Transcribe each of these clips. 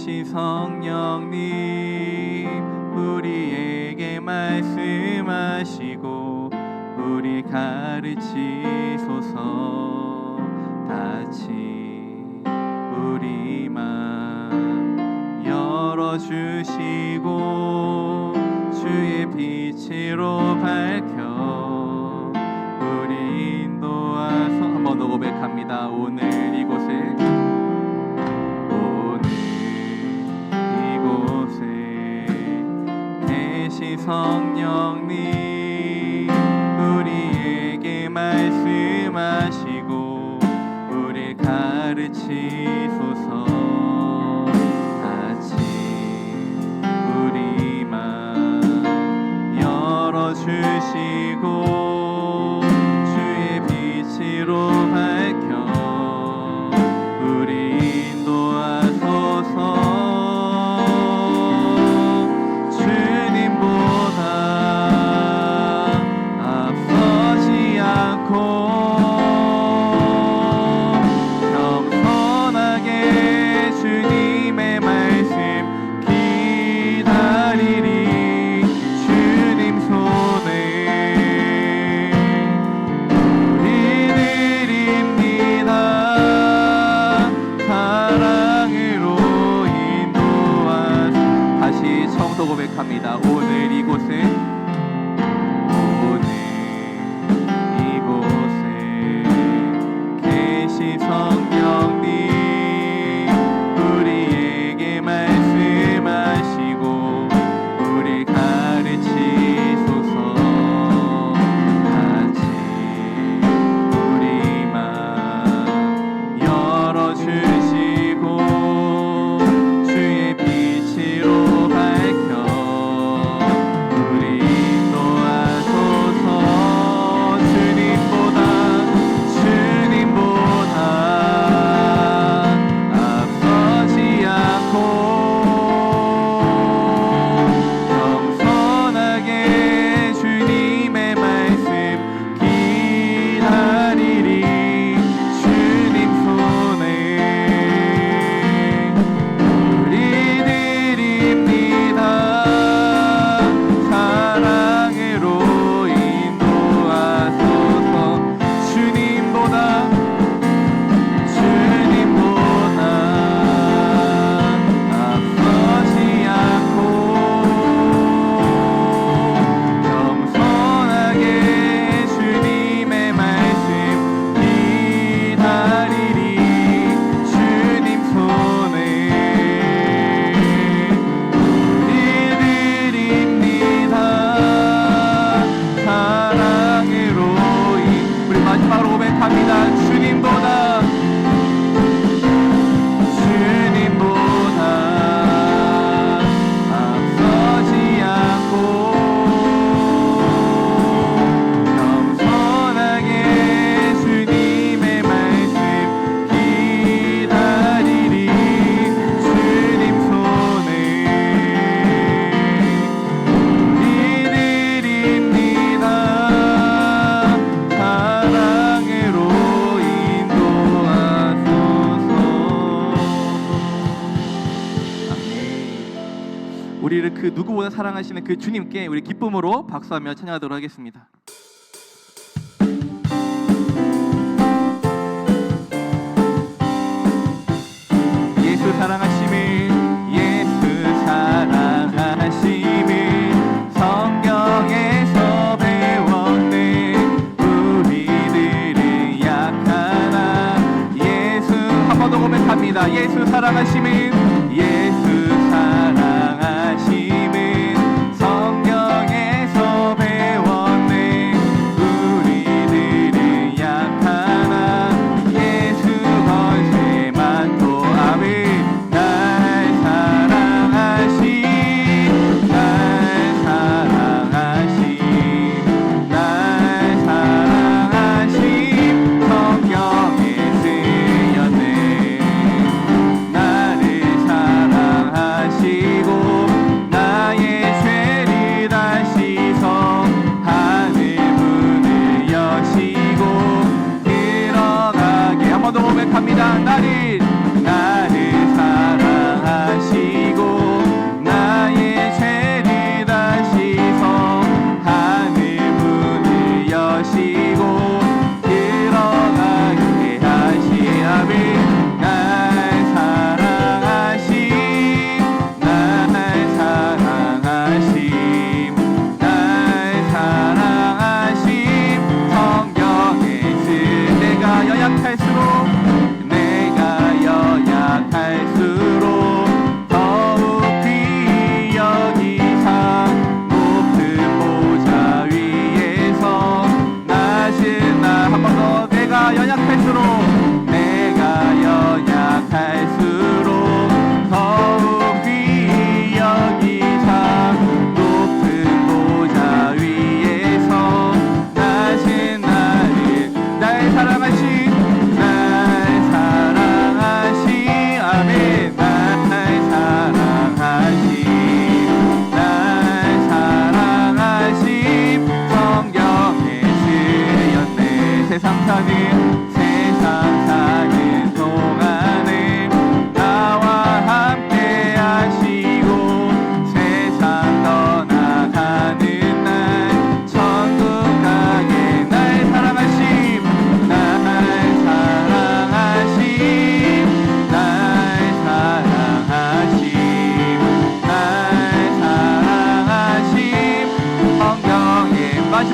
계신 성령님 우리에게 말씀하시고 우리 가르치소서. 다시 우리 맘 열어주시고 주의 빛으로 밝혀 우리 인도하소. 한 번 더 고백합니다. 오늘 이곳에 계신 성령님 우리에게 말씀하시고 우리 가르치소서. 같이 우리 맘 열어주시고 주의 빛으로 밝혀 우리 인도하소서. 고백합니다. 오늘 이곳에 계신 성령님 우리에게 말씀하시고 우리 가르치소서. 같이 우리 맘 열어주시고 주의 빛으로 밝혀 우리를 그 누구보다 사랑하시는 그 주님께 우리 기쁨으로 박수하며 찬양하도록 하겠습니다. 예수 사랑하심을 성경에서 배웠네. 우리들은 약하나 예수 한 번 더 고백합니다. 예수 사랑하심을 성경에서 배웠네. 우리들은 약하나 예수 권세 많고 아멘.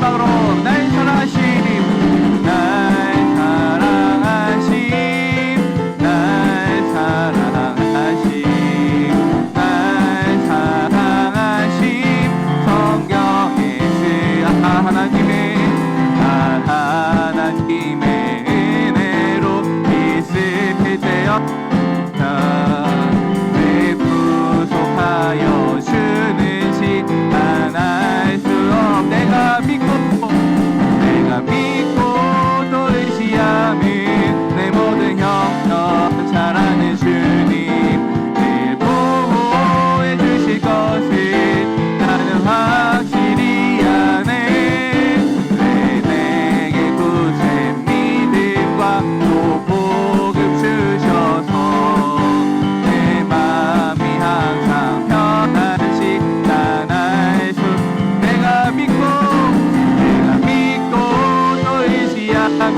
마지막으로 날 사랑하심, 날 사랑하심, 날 사랑하심, 날 사랑하심. 성경에 쓰여 하나님의 은혜로 비슷해져 내 구속하여 주는 시간 알 수 없. 내가 믿고 또 의지하는 내 모든 형편 잘 아는 주님 늘 보호해 주실 것을 나는 확실히 아네. 왜 내게 굳은 믿음과 또 복음 주셔서 내 맘이 항상 편안시 난 알 수. 내가 믿고 또 의지하는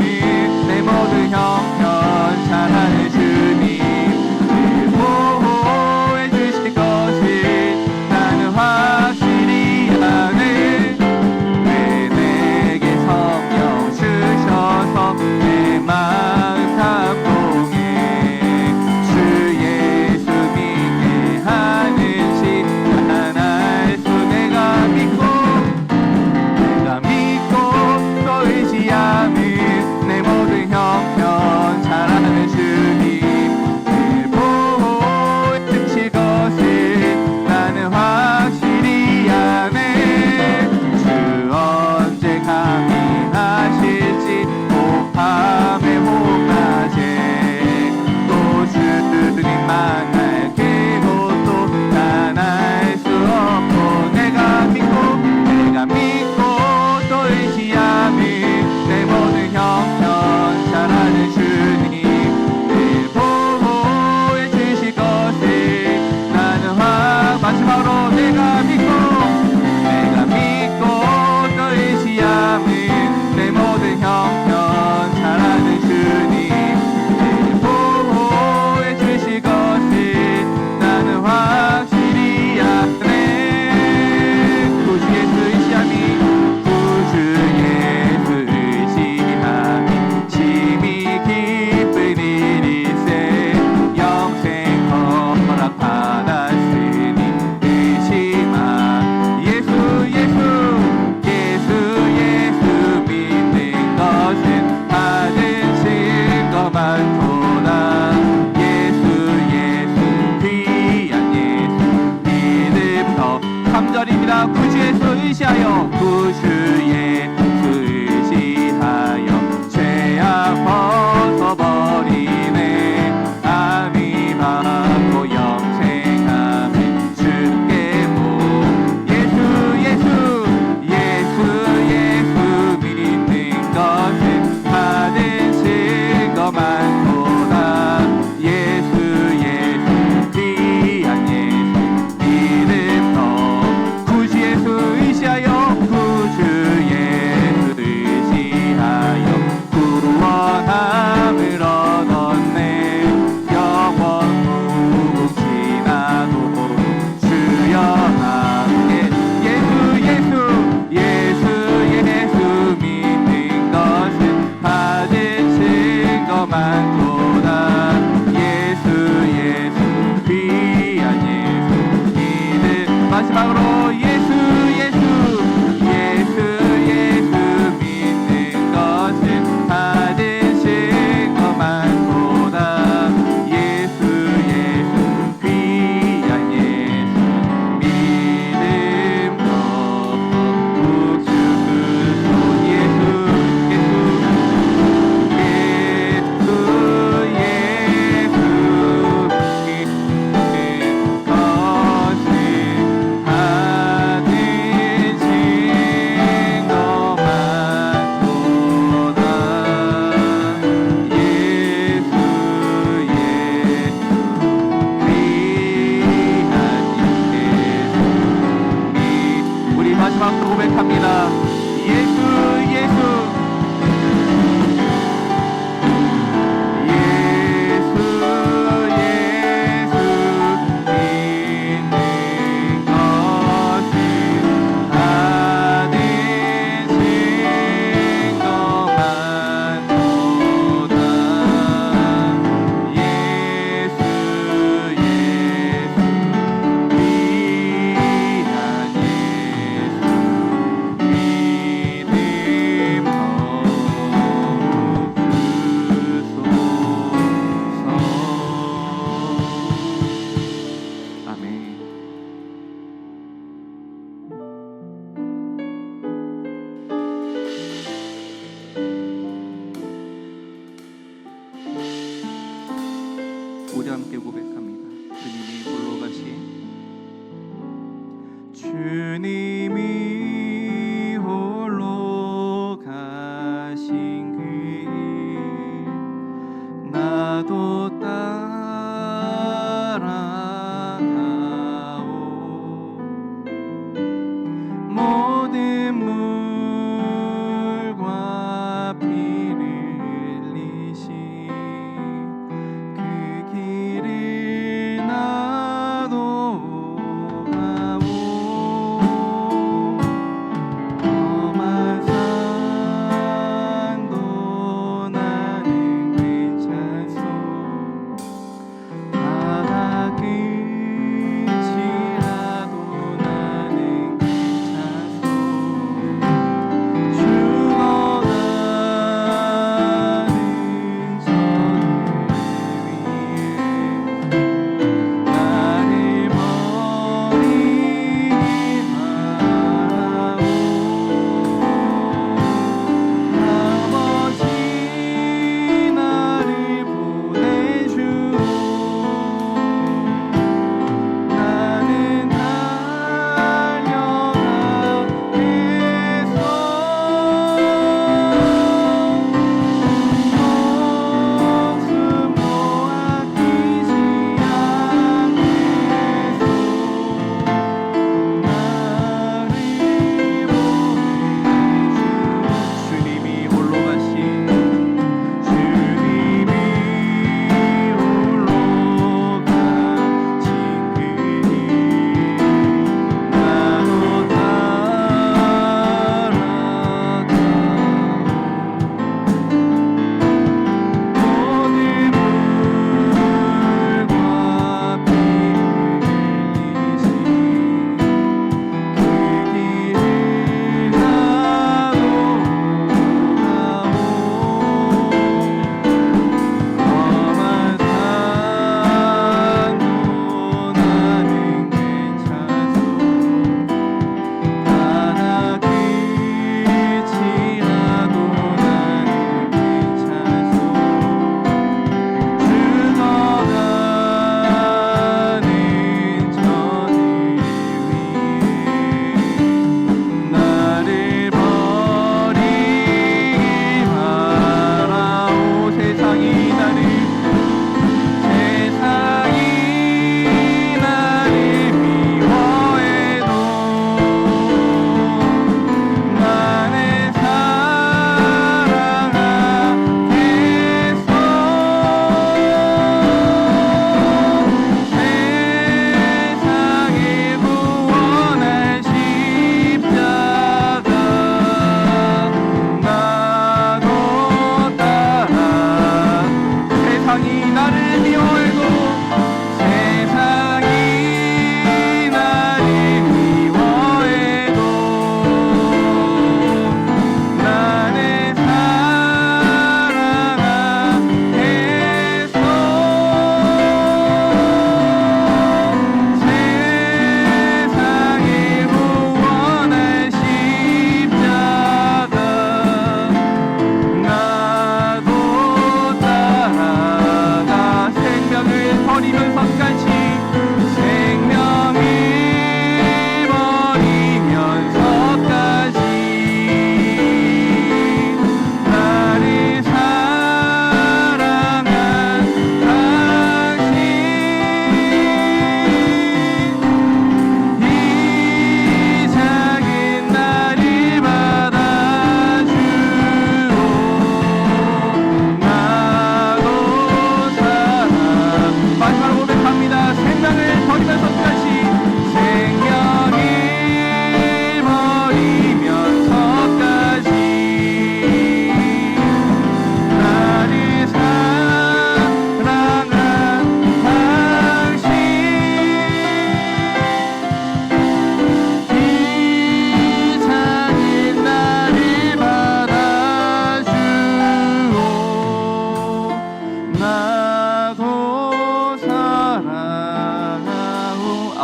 내 모든 형편 잘 아는 주님 늘 보호해 주실 것을 나는 확실히 아네. 왜 내게 성령 주셔서 내 마음 감동해 주 예수 믿게 하는 시간 알 수. 내가 믿고 또 의지하는 내 모든 형편 잘 아는 주님 늘 보호해 주실 것을 나는 확실히 아네. 주 언제 감히 하실지 밤에 혹낮에 또 주님 만날 그곳도 난 알 수 없고. 내가 믿고 또 의지하는 내 모든 형편 잘 아는 주님 늘 보호해 주실 것을 나는 마지막으로 내가 믿고 또 의지하는 내 모든 형편 잘 아는 주님 늘 보호해 주실 것을 나는 확실히 아네. 구주 예수 의지함이 심히 기쁜 일일세. 영생 허락 받았으니 의심아. 예수 믿는 것은 받은 증거만 보다. 예수 귀한 예수 믿음 더. 3절입니다. 구주 예수 의지하여 죄악 벗어버리네. 아미 받고 영생하면 주께 모. 예수 믿는 것은 받은 증거만 보다. 예수 귀한 예수 믿음 더. 구주 예수 의지하여 구원함을 얻었네. 영원 무궁지나도 주여 함께. 예수 믿는 것은 받은 증거만 보다. 예수 귀한 예수 믿는. 마지막으로 예수 믿는 것은 받은 증거만 보다. 예수 귀한 예수 믿음 더. 우주 예수 아멘. 우리 함께 고백합니다. 주님이 홀로 가신 주님이 홀로 가신 그 길 나도 따라가오. 모든 물과 피를 흘리신 그 길을 나도 가오.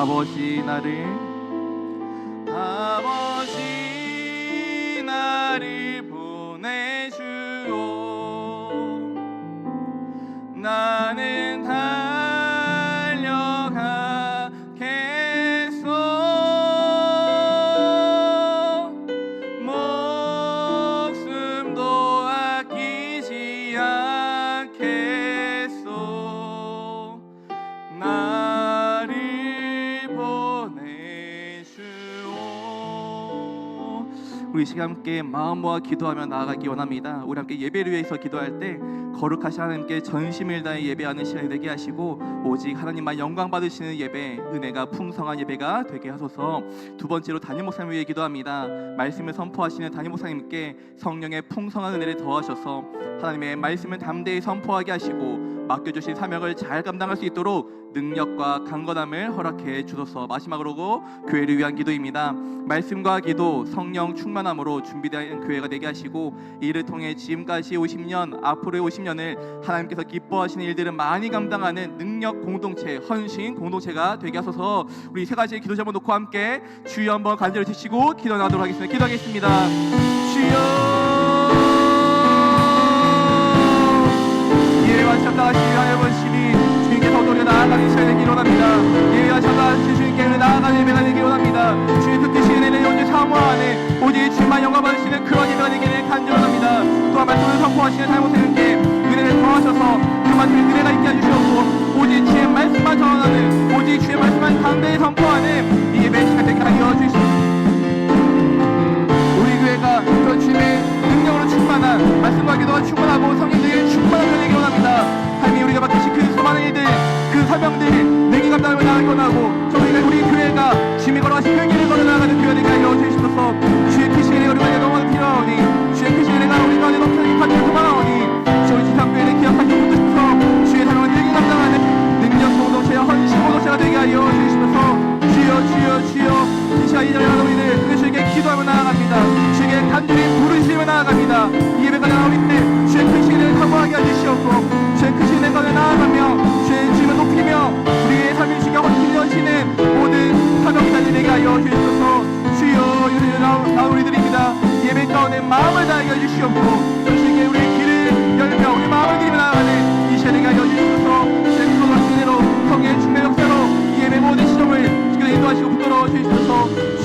아버지 나를 보내주오. 나는 달려가겠소. 목숨도 아끼지 않겠소. 나를 보내주오. 우리 시간 함께 마음 모아 기도하며 나아가기 원합니다. 우리 함께 예배를 위해서 기도할 때 거룩하신 하나님께 전심을 다해 예배하는 시간이 되게 하시고 오직 하나님만 영광 받으시는 예배, 은혜가 풍성한 예배가 되게 하소서. 두 번째로 담임 목사님을 위해 기도합니다. 말씀을 선포하시는 담임 목사님께 성령의 풍성한 은혜를 더하셔서 하나님의 말씀을 담대히 선포하게 하시고 맡겨주신 사명을 잘 감당할 수 있도록 능력과 강건함을 허락해 주소서. 마지막으로 교회를 위한 기도입니다. 말씀과 기도, 성령 충만함으로 준비된 교회가 되게 하시고 이를 통해 지금까지 50년, 앞으로의 50년을 하나님께서 기뻐하시는 일들을 많이 감당하는 능력 공동체, 헌신 공동체가 되게 하소서. 우리 세 가지의 기도 제목 놓고 함께 주여 한번 간절히 드시고 기도하도록 하겠습니다. 기도하겠습니다. 주여, 예배와 참다하시기 위하여 번심이 주님께서 도려 나아가는 시간이 되기를 원합니다. 예배와 참다하시 주님께 나아가는 예배가 되기를 원합니다. 주님 뜻하신 은혜를 온전히 사모하는 오직 주님만 영광 받으시는 그런 예배가 되기를 간절합니다. 또한 말씀을 선포하시는 잘못생님께 은혜를 더하셔서 그만큼의 은혜가 있게 해주시옵고 오직 주의 말씀만 전하는, 오직 주의 말씀만 담대히 선포하는 이 예배 시간 되게 하여 주시옵소서. 우리 교회가 그런 주님의 능력으로 충만한, 말씀과 기도가 충만하고 성령에게 충만한 교회이기 원합니다. 하나님, 우리가 맡기신 그 수많은 일들, 그 사명들 능히 감당하며 나아가기 원하고 저희가 우리 교회가 주님이 걸어가신 그 길을 걸어 나아가는 교회가 되게 하여 주시옵소서. 주의 크신 은혜가 우리 가운데 너무나 필요하오니, 주의 크신 은혜가 우리 가운데 넘쳐나게 가득히 소망하오니 저희 지상교회를 기억하시고 붙드셔서 주의 사명을 능히 감당하는 능력 공동체와 헌신 공동체가 되게 하여 주시옵소서. 주여 주여 주여, 이 시간 이 자리에 우리들 그 주에게 기도하며 나아갑니다. 주에게 간절히 부르시며 나아갑니다. 이 예배가 나올 때 주의 크신 은혜를 사모하게 해주시옵고 주의 크신 은혜 가운데 나아가며 주의 이름을 높이며 우리의 삶을 주게 헌신하시는 모든 사명자들이 되게 하여 주시옵소서. 주여, 이제 나온 우리들입니다. 예배 가운데 마음을 다하게 해주시옵고 주에게 우리의 길을 열며 우리 마음을 드리며 나아가는 이 시간에 되게 하여 주시옵소서. 주의 크신 은혜로 성령의 충만의 역사로 이 예배 모든 시점을 인도하시고 붙들어 주시옵소서.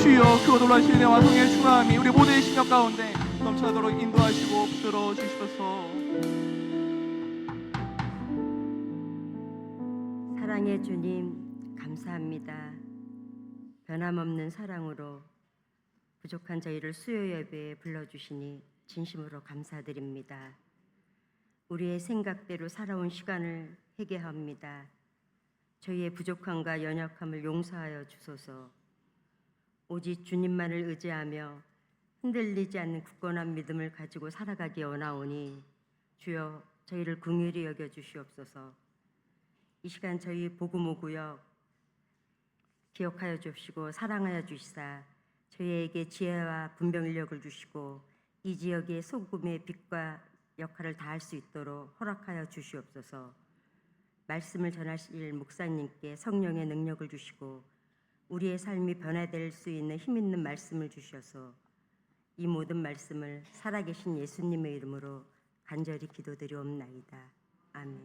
주여, 그 놀라신 은혜와 성령의 충만함이 우리 모두의 심령 가운데 넘쳐나도록 인도하시고 붙들어 주시옵소서. 사랑의 주님, 감사합니다. 변함없는 사랑으로 부족한 저희를 수요 예배에 불러주시니 진심으로 감사드립니다. 우리의 생각대로 살아온 시간을 회개합니다. 저희의 부족함과 연약함을 용서하여 주소서. 오직 주님만을 의지하며 흔들리지 않는 굳건한 믿음을 가지고 살아가기 원하오니 주여, 저희를 긍휼히 여겨 주시옵소서. 이 시간 저희 복음오구역 기억하여 주시고 사랑하여 주시사 저희에게 지혜와 분별력을 주시고 이 지역의 소금의 빛과 역할을 다할 수 있도록 허락하여 주시옵소서. 말씀을 전하실 목사님께 성령의 능력을 주시고 우리의 삶이 변화될 수 있는 힘 있는 말씀을 주셔서 이 모든 말씀을 살아계신 예수님의 이름으로 간절히 기도드리옵나이다. 아멘.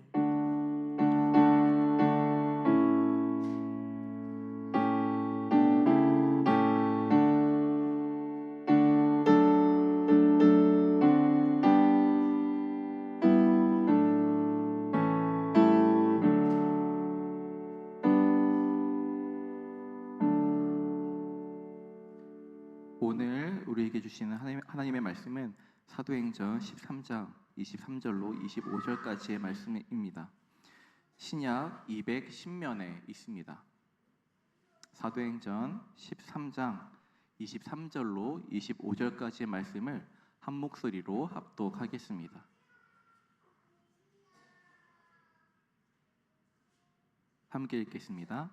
오늘 우리에게 주시는 하나님의 말씀은 사도행전 13장 23절로 25절까지의 말씀입니다. 신약 210면에 있습니다. 사도행전 13장 23절로 25절까지의 말씀을 한 목소리로 합독하겠습니다. 함께 읽겠습니다.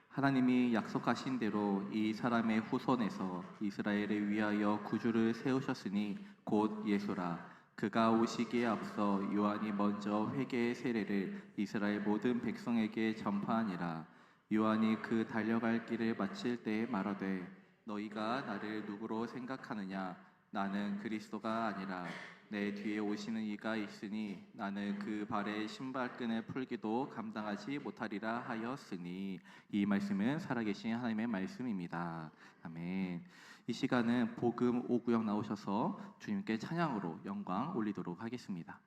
하나님이 약속하신 대로 이 사람의 후손에서 이스라엘을 위하여 구주를 세우셨으니 곧 예수라. 그가 오시기에 앞서 요한이 먼저 회개의 세례를 이스라엘 모든 백성에게 전파하니라. 요한이 그 달려갈 길을 마칠 때에 말하되 너희가 나를 누구로 생각하느냐? 나는 그리스도가 아니라 내 뒤에 오시는 이가 있으니 나는 그 발의 신발끈을 풀기도 감당하지 못하리라 하였으니. 이 말씀은 살아계신 하나님의 말씀입니다. 아멘. 이 시간은 복음 5구역 나오셔서 주님께 찬양으로 영광 올리도록 하겠습니다.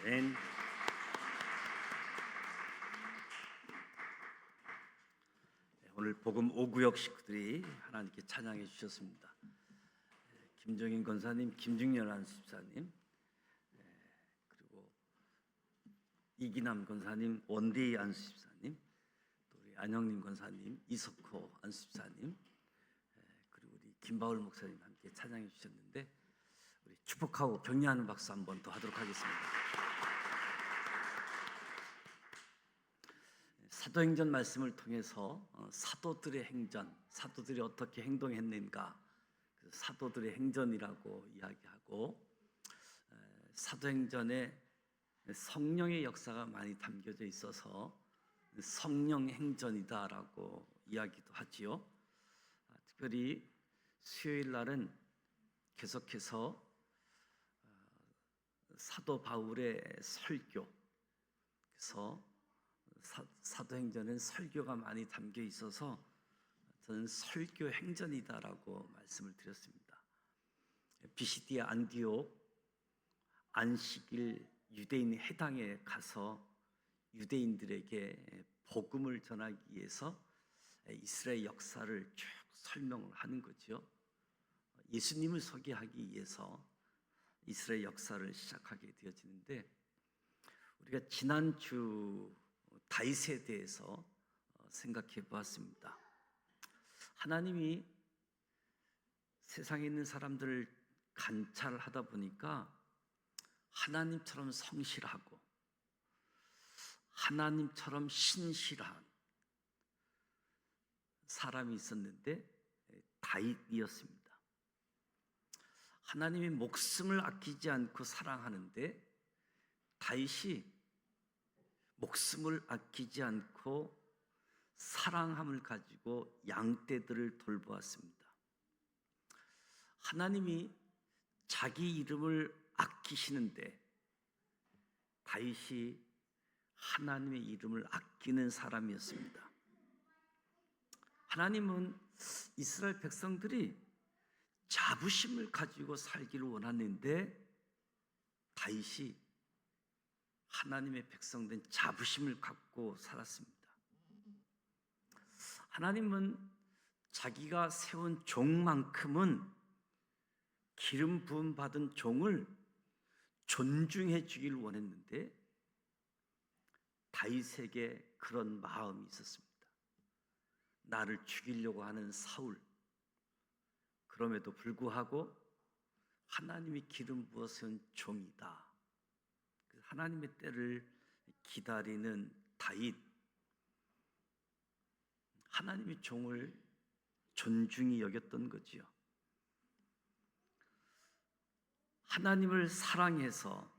아멘. 오늘 복음 5구역 식구들이 하나님께 찬양해 주셨습니다. 김정인 권사님, 김중년 안수집사님, 그리고 이기남 권사님, 원대희 안수집사님, 또 우리 안영림 권사님, 이석호 안수집사님, 그리고 우리 김바울 목사님 함께 찬양해 주셨는데 우리 축복하고 격려하는 박수 한번 더 하도록 하겠습니다. 사도행전 말씀을 통해서 사도들의 행전, 사도들이 어떻게 행동했는가, 사도들의 행전이라고 이야기하고, 사도행전에 성령의 역사가 많이 담겨져 있어서 성령 행전이다라고 이야기도 하지요. 특별히 수요일 날은 계속해서 사도 바울의 설교, 그래서 사도행전은 설교가 많이 담겨 있어서 저는 설교 행전이다라고 말씀을 드렸습니다. 비시디아 안디옥 안식일 유대인 회당에 가서 유대인들에게 복음을 전하기 위해서 이스라엘 역사를 쭉 설명을 하는 거죠. 예수님을 소개하기 위해서 이스라엘 역사를 시작하게 되어지는데, 우리가 지난주 다윗에 대해서 생각해 보았습니다. 하나님이 세상에 있는 사람들을 관찰하다 보니까 하나님처럼 성실하고 하나님처럼 신실한 사람이 있었는데 다윗이었습니다. 하나님이 목숨을 아끼지 않고 사랑하는데 다윗이 목숨을 아끼지 않고 사랑함을 가지고 양떼들을 돌보았습니다. 하나님이 자기 이름을 아끼시는데 다윗이 하나님의 이름을 아끼는 사람이었습니다. 하나님은 이스라엘 백성들이 자부심을 가지고 살기를 원하는데 다윗이 하나님의 백성된 자부심을 갖고 살았습니다. 하나님은 자기가 세운 종만큼은 기름 부음 받은 종을 존중해 주길 원했는데 다윗에게 그런 마음이 있었습니다. 나를 죽이려고 하는 사울, 그럼에도 불구하고 하나님이 기름 부어 세운 종이다. 하나님의 때를 기다리는 다윗, 하나님의 종을 존중히 여겼던 거지요. 하나님을 사랑해서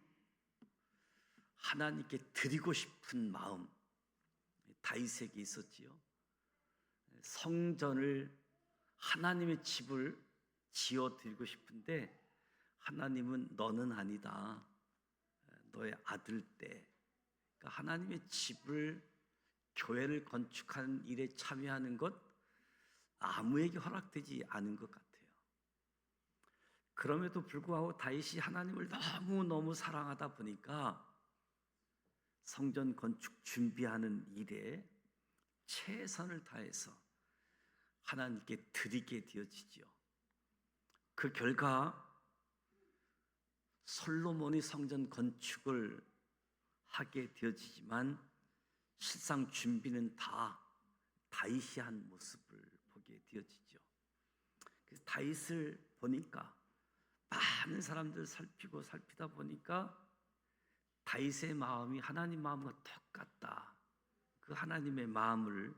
하나님께 드리고 싶은 마음 다윗에게 있었지요. 성전을, 하나님의 집을 지어 드리고 싶은데 하나님은 너는 아니다, 너의 아들 때. 그러니까 하나님의 집을, 교회를 건축하는 일에 참여하는 것 아무에게 허락되지 않은 것 같아요. 그럼에도 불구하고 다윗이 하나님을 너무 사랑하다 보니까 성전 건축 준비하는 일에 최선을 다해서 하나님께 드리게 되어지지요. 그 결과 솔로몬이 성전 건축을 하게 되어지지만 실상 준비는 다 다윗이 한 모습을 보게 되어지죠. 그래서 다윗을 보니까, 많은 사람들 살피다 보니까 다윗의 마음이 하나님 마음과 똑같다. 그 하나님의 마음을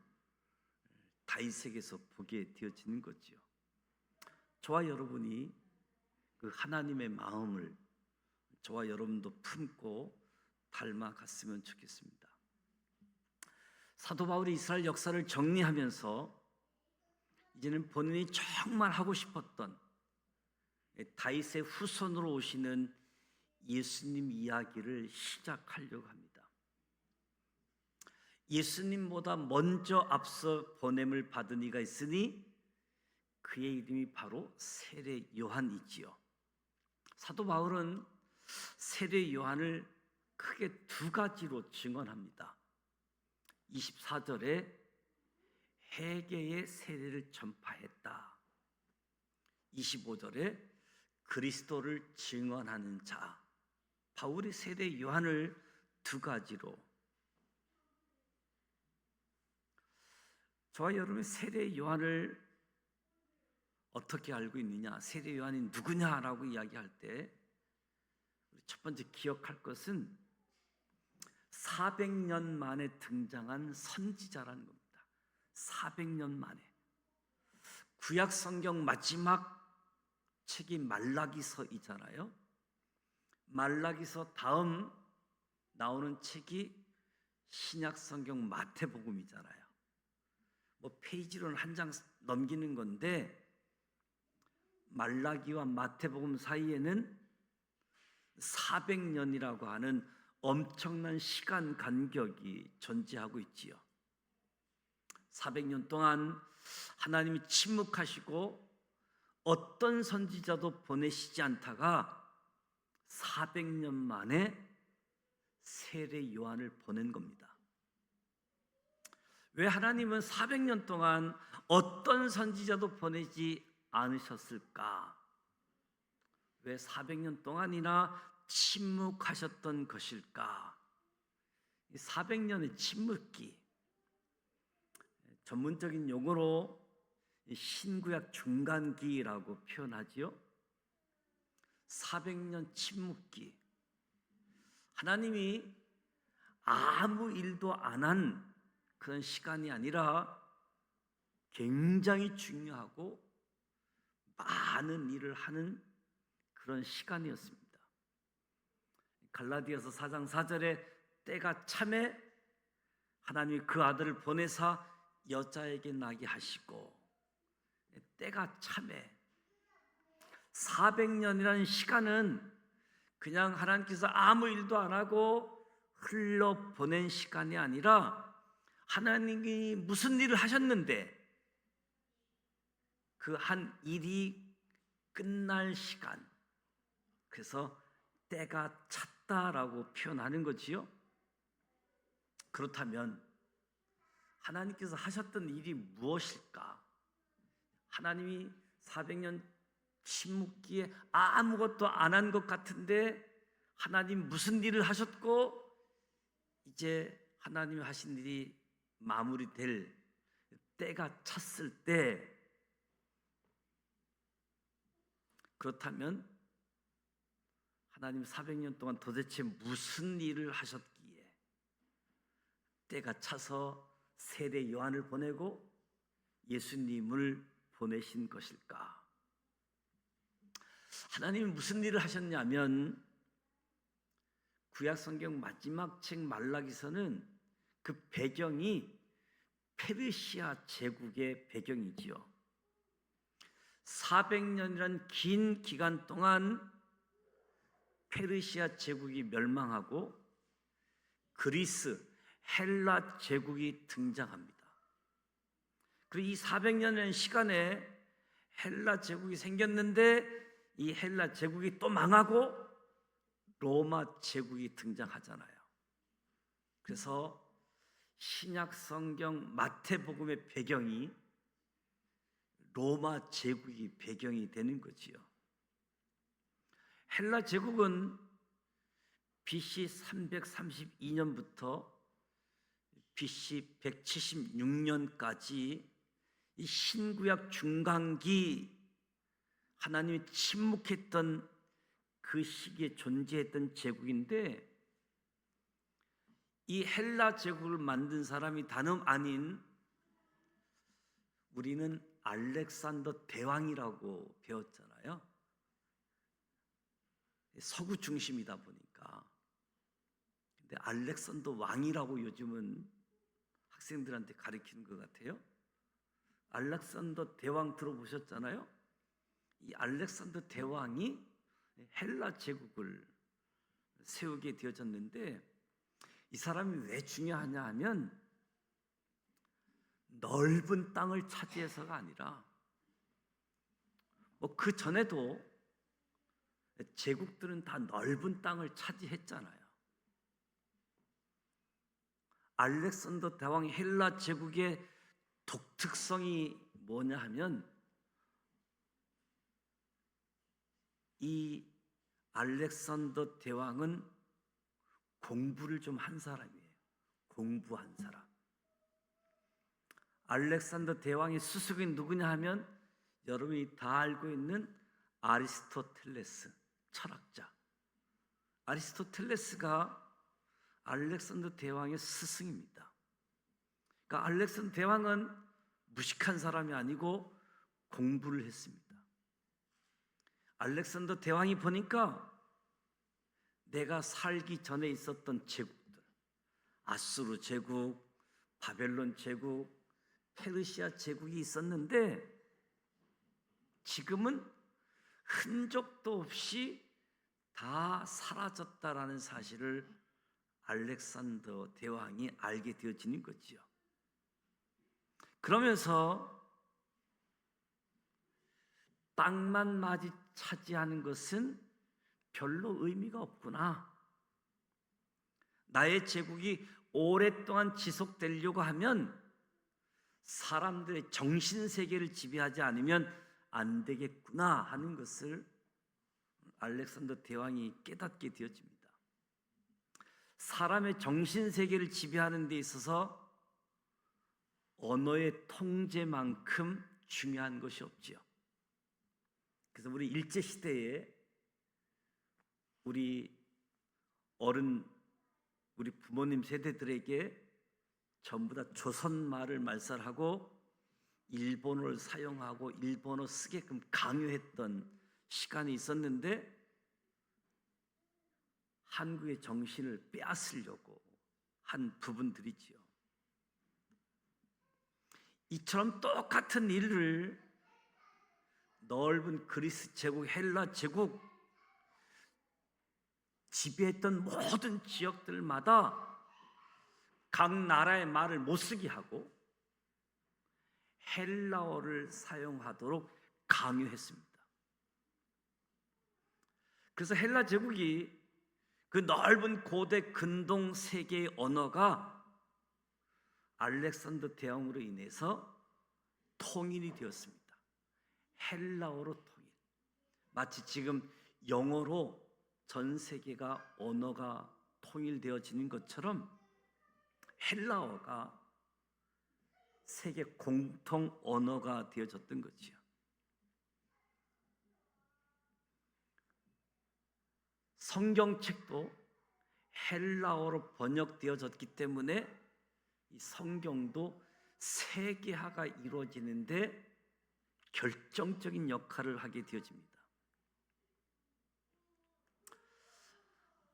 다윗에게서 보게 되어지는 거지요. 저와 여러분이 그 하나님의 마음을 저와 여러분도 품고 닮아갔으면 좋겠습니다. 사도 바울이 이스라엘 역사를 정리하면서 이제는 본인이 정말 하고 싶었던 다윗의 후손으로 오시는 예수님 이야기를 시작하려고 합니다. 예수님보다 먼저 앞서 보냄을 받은 이가 있으니 그의 이름이 바로 세례 요한이지요. 사도 바울은 세례 요한을 크게 두 가지로 증언합니다. 24절에 회개의 세례를 전파했다. 25절에 그리스도를 증언하는 자. 바울이 세례 요한을 두 가지로, 저와 여러분이 세례 요한을 어떻게 알고 있느냐, 세례 요한이 누구냐라고 이야기할 때 첫 번째 기억할 것은 400년 만에 등장한 선지자라는 겁니다. 400년 만에. 구약 성경 마지막 책이 말라기서이잖아요. 말라기서 다음 나오는 책이 신약 성경 마태복음이잖아요. 뭐 페이지로는 한 장 넘기는 건데 말라기와 마태복음 사이에는 400년이라고 하는 엄청난 시간 간격이 존재하고 있지요. 400년 동안 하나님이 침묵하시고 어떤 선지자도 보내시지 않다가 400년 만에 세례 요한을 보낸 겁니다. 왜 하나님은 400년 동안 어떤 선지자도 보내지 않으셨을까? 왜 400년 동안이나 침묵하셨던 것일까? 400년의 침묵기, 전문적인 용어로 신구약 중간기라고 표현하지요. 400년 침묵기. 하나님이 아무 일도 안 한 그런 시간이 아니라 굉장히 중요하고 많은 일을 하는 그런 시간이었습니다. 갈라디아서 4장 4절에 때가 참에 하나님이 그 아들을 보내사 여자에게 나게 하시고, 때가 참에 400년이라는 시간은 그냥 하나님께서 아무 일도 안 하고 흘러 보낸 시간이 아니라 하나님이 무슨 일을 하셨는데 그 한 일이 끝날 시간, 그래서 때가 찼다라고 표현하는 거지요. 그렇다면 하나님께서 하셨던 일이 무엇일까? 하나님이 400년 침묵기에 아무것도 안 한 것 같은데 하나님 무슨 일을 하셨고 이제 하나님이 하신 일이 마무리될 때가 찼을 때, 그렇다면 하나님 400년 동안 도대체 무슨 일을 하셨기에 때가 차서 세례 요한을 보내고 예수님을 보내신 것일까? 하나님이 무슨 일을 하셨냐면 구약 성경 마지막 책 말라기서는 그 배경이 페르시아 제국의 배경이지요. 400년이란 긴 기간 동안 페르시아 제국이 멸망하고 그리스, 헬라 제국이 등장합니다. 그리고 이 400년이라는 시간에 헬라 제국이 생겼는데 이 헬라 제국이 또 망하고 로마 제국이 등장하잖아요. 그래서 신약 성경 마태복음의 배경이 로마 제국이 배경이 되는 거지요. 헬라 제국은 BC 332년부터 BC 176년까지 이 신구약 중간기 하나님이 침묵했던 그 시기에 존재했던 제국인데, 이 헬라 제국을 만든 사람이 다름 아닌 우리는 알렉산더 대왕이라고 배웠잖아요. 서구 중심이다 보니까. 근데 알렉산더 왕이라고 요즘은 학생들한테 가르치는 것 같아요. 알렉산더 대왕 들어보셨잖아요. 이 알렉산더 대왕이 헬라 제국을 세우게 되어졌는데, 이 사람이 왜 중요하냐 하면 넓은 땅을 차지해서가 아니라 뭐 그 전에도 제국들은 다 넓은 땅을 차지했잖아요. 알렉산더 대왕 헬라 제국의 독특성이 뭐냐 하면 이 알렉산더 대왕은 공부를 좀 한 사람이에요. 공부한 사람. 알렉산더 대왕의 수석이 누구냐 하면 여러분이 다 알고 있는 아리스토텔레스 철학자. 아리스토텔레스가 알렉산더 대왕의 스승입니다. 그러니까 알렉산더 대왕은 무식한 사람이 아니고 공부를 했습니다. 알렉산더 대왕이 보니까 내가 살기 전에 있었던 제국들, 아수르 제국, 바벨론 제국, 페르시아 제국이 있었는데 지금은 흔적도 없이 다 사라졌다라는 사실을 알렉산더 대왕이 알게 되어지는 거지요. 그러면서 땅만 마지 차지하는 것은 별로 의미가 없구나. 나의 제국이 오랫동안 지속되려고 하면 사람들의 정신세계를 지배하지 않으면 안 되겠구나 하는 것을 알렉산더 대왕이 깨닫게 되어집니다. 사람의 정신세계를 지배하는 데 있어서 언어의 통제만큼 중요한 것이 없지요. 그래서 우리 일제시대에 우리 부모님 세대들에게 전부 다 조선말을 말살하고 일본어를 사용하고 일본어 쓰게끔 강요했던 시간이 있었는데 한국의 정신을 빼앗으려고 한 부분들이지요. 이처럼 똑같은 일을 넓은 그리스 제국, 헬라 제국, 지배했던 모든 지역들마다 각 나라의 말을 못 쓰게 하고 헬라어를 사용하도록 강요했습니다. 그래서 헬라 제국이 그 넓은 고대 근동 세계의 언어가 알렉산더 대왕으로 인해서 통일이 되었습니다. 헬라어로 통일. 마치 지금 영어로 전 세계가 언어가 통일되어지는 것처럼 헬라어가 세계 공통 언어가 되어졌던 거지요. 성경책도 헬라어로 번역되어졌기 때문에 이 성경도 세계화가 이루어지는데 결정적인 역할을 하게 되어집니다.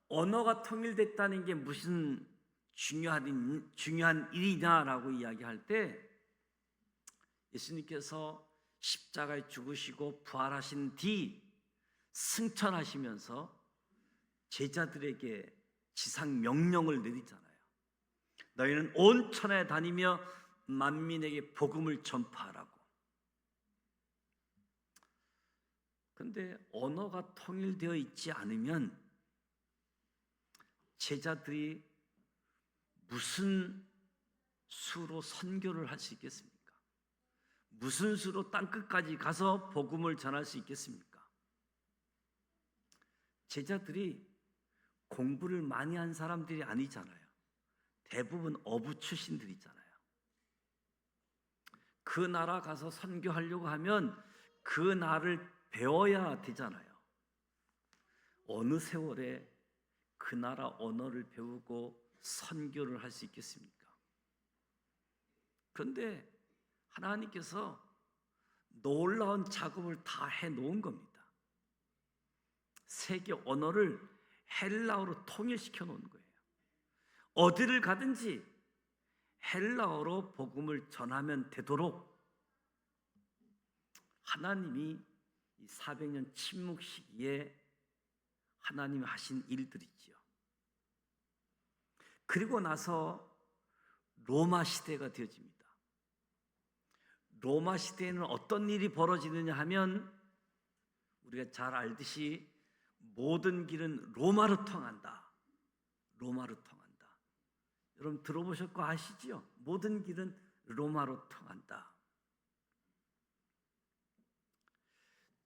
언어가 통일됐다는 게 무슨 중요한 일이냐라고 이야기할 때 예수님께서 십자가에 죽으시고 부활하신 뒤 승천하시면서 제자들에게 지상 명령을 내리잖아요. 너희는 온 천하에 다니며 만민에게 복음을 전파하라고. 그런데 언어가 통일되어 있지 않으면 제자들이 무슨 수로 선교를 할 수 있겠습니까? 무슨 수로 땅끝까지 가서 복음을 전할 수 있겠습니까? 제자들이 공부를 많이 한 사람들이 아니잖아요. 대부분 어부 출신들이잖아요. 그 나라 가서 선교하려고 하면 그 나라를 배워야 되잖아요. 어느 세월에 그 나라 언어를 배우고 선교를 할 수 있겠습니까? 그런데 하나님께서 놀라운 작업을 다 해놓은 겁니다. 세계 언어를 헬라어로 통일시켜 놓은 거예요. 어디를 가든지 헬라어로 복음을 전하면 되도록 하나님이 이 400년 침묵 시기에 하나님이 하신 일들이지요. 그리고 나서 로마 시대가 되어집니다. 로마 시대에는 어떤 일이 벌어지느냐 하면 우리가 잘 알듯이 모든 길은 로마로 통한다. 로마로 통한다. 여러분 들어보셨고 아시지요? 모든 길은 로마로 통한다.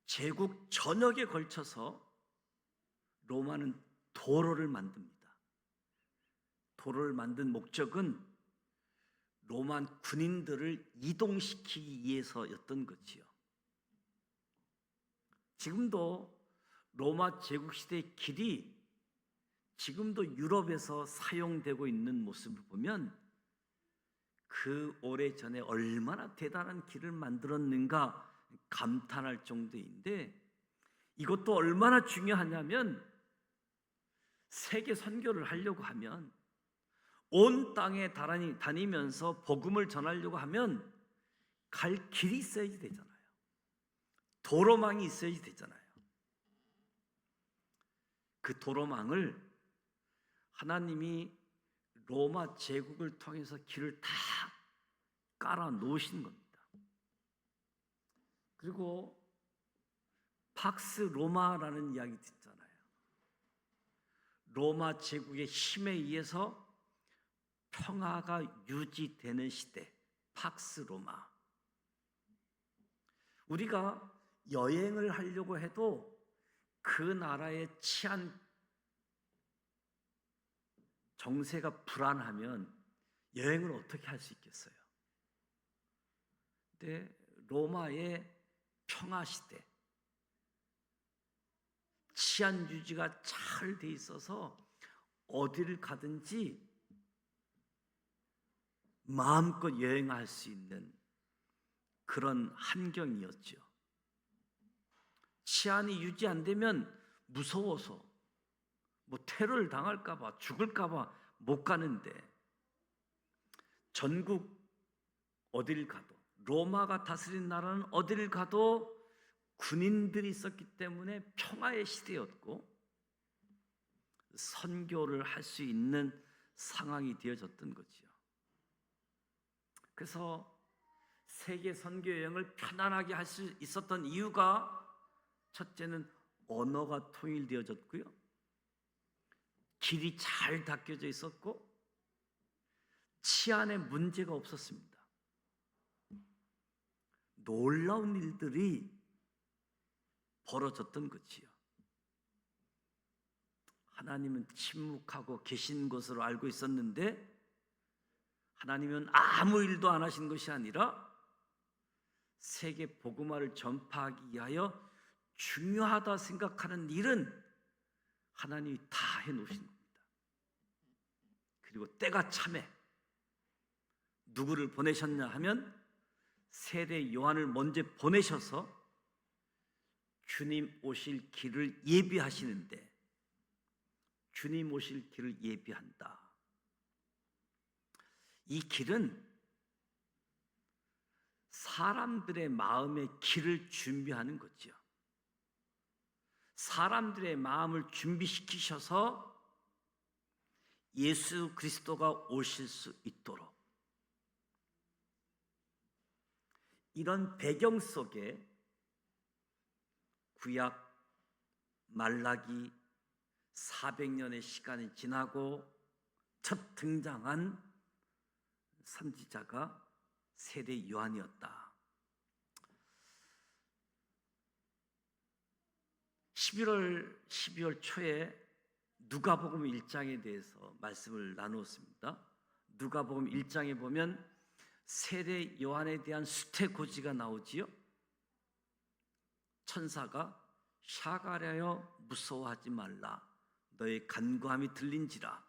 제국 전역에 걸쳐서 로마는 도로를 만듭니다. 도로를 만든 목적은 로마 군인들을 이동시키기 위해서였던 거지요. 지금도 로마 제국 시대의 길이 지금도 유럽에서 사용되고 있는 모습을 보면 그 오래전에 얼마나 대단한 길을 만들었는가 감탄할 정도인데, 이것도 얼마나 중요하냐면 세계 선교를 하려고 하면 온 땅에 다니면서 복음을 전하려고 하면 갈 길이 있어야지 되잖아요. 도로망이 있어야지 되잖아요. 그 도로망을 하나님이 로마 제국을 통해서 길을 다 깔아 놓으신 겁니다. 그리고 팍스 로마라는 이야기 듣잖아요. 로마 제국의 힘에 의해서 평화가 유지되는 시대, 팍스 로마. 우리가 여행을 하려고 해도 그 나라의 치안 정세가 불안하면 여행을 어떻게 할 수 있겠어요? 근데 로마의 평화 시대, 치안 유지가 잘 돼 있어서 어디를 가든지 마음껏 여행할 수 있는 그런 환경이었죠. 치안이 유지 안 되면 무서워서 뭐 테러를 당할까 봐, 죽을까 봐 못 가는데, 전국 어딜 가도, 로마가 다스린 나라는 어딜 가도 군인들이 있었기 때문에 평화의 시대였고, 선교를 할 수 있는 상황이 되어졌던 거지요. 그래서 세계 선교 여행을 편안하게 할 수 있었던 이유가 첫째는 언어가 통일되어졌고요. 길이 잘 닦여져 있었고 치안에 문제가 없었습니다. 놀라운 일들이 벌어졌던 거지요. 하나님은 침묵하고 계신 것으로 알고 있었는데 하나님은 아무 일도 안 하신 것이 아니라 세계 복음화를 전파하기 위하여 중요하다 생각하는 일은 하나님이 다 해놓으신 겁니다. 그리고 때가 참에 누구를 보내셨냐 하면 세례 요한을 먼저 보내셔서 주님 오실 길을 예비하시는데 주님 오실 길을 예비한다. 이 길은 사람들의 마음의 길을 준비하는 거죠. 사람들의 마음을 준비시키셔서 예수 그리스도가 오실 수 있도록 이런 배경 속에 구약 말라기 400년의 시간이 지나고 첫 등장한 선지자가 세례 요한이었다. 12월 초에 누가복음 1장에 대해서 말씀을 나누었습니다. 누가복음 1장에 보면 세례 요한에 대한 수태고지가 나오지요. 천사가 샤가랴여 무서워하지 말라. 너의 간구함이 들린지라.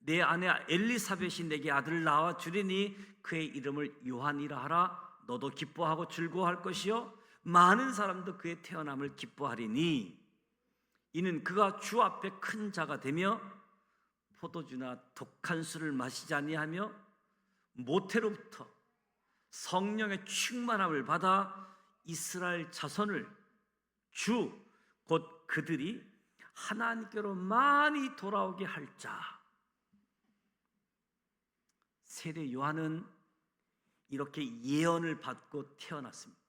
내 아내 엘리사벳이 내게 아들을 낳아 주리니 그의 이름을 요한이라 하라. 너도 기뻐하고 즐거워할 것이요 많은 사람도 그의 태어남을 기뻐하리니 이는 그가 주 앞에 큰 자가 되며 포도주나 독한 술을 마시지 아니하며 모태로부터 성령의 충만함을 받아 이스라엘 자손을 주 곧 그들이 하나님께로 많이 돌아오게 할 자. 세례 요한은 이렇게 예언을 받고 태어났습니다.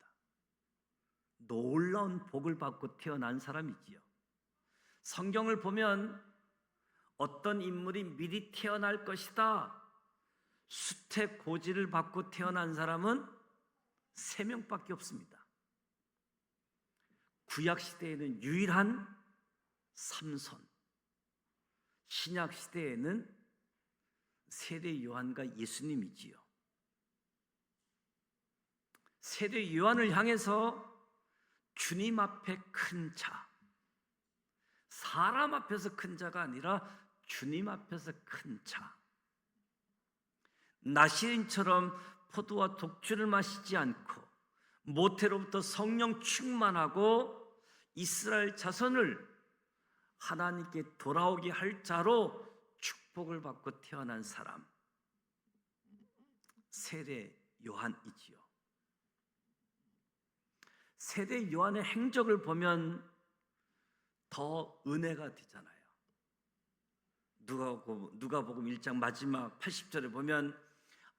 놀라운 복을 받고 태어난 사람이지요. 성경을 보면 어떤 인물이 미리 태어날 것이다 수태고지를 받고 태어난 사람은 3명밖에 없습니다. 구약시대에는 유일한 삼손, 신약시대에는 세례 요한과 예수님이지요. 세례 요한을 향해서 주님 앞에 큰 자, 사람 앞에서 큰 자가 아니라 주님 앞에서 큰 자, 나시린처럼 포도와 독주를 마시지 않고 모태로부터 성령 충만하고 이스라엘 자손을 하나님께 돌아오게 할 자로 축복을 받고 태어난 사람, 세례 요한이지요. 세례 요한의 행적을 보면 더 은혜가 되잖아요. 누가복음 1장 마지막 80절에 보면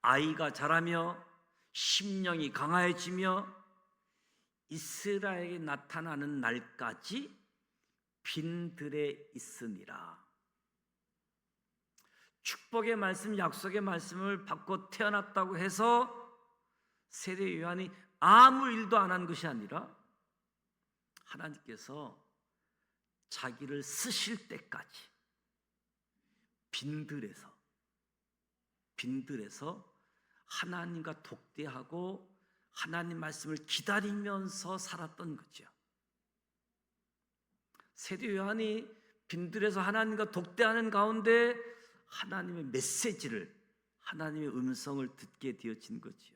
아이가 자라며 심령이 강화해지며 이스라엘에 나타나는 날까지 빈들에 있으니라. 축복의 말씀, 약속의 말씀을 받고 태어났다고 해서 세례 요한이 아무 일도 안 한 것이 아니라 하나님께서 자기를 쓰실 때까지 빈들에서 하나님과 독대하고 하나님 말씀을 기다리면서 살았던 거죠. 세례 요한이 빈들에서 하나님과 독대하는 가운데 하나님의 메시지를, 하나님의 음성을 듣게 되어진 거지요.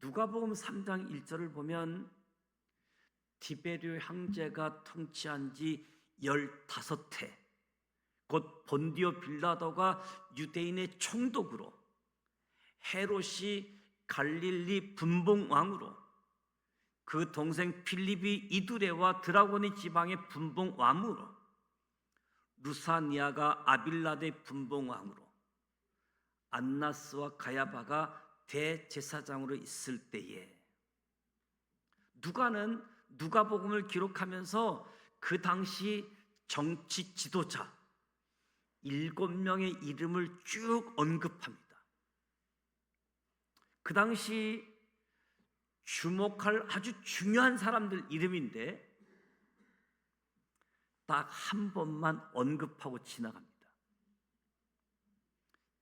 누가복음 3장 1절을 보면 디베르 형제가 통치한 지 15해, 곧 본디오 빌라도가 유대인의 총독으로, 헤롯이 갈릴리 분봉왕으로, 그 동생 필립이 이두레와 드라고니 지방의 분봉왕으로, 루사니아가 아빌라드의 분봉왕으로, 안나스와 가야바가 대제사장으로 있을 때에 누가는 누가복음을 기록하면서 그 당시 정치 지도자 7명의 이름을 쭉 언급합니다. 그 당시 주목할 아주 중요한 사람들 이름인데 딱 한 번만 언급하고 지나갑니다.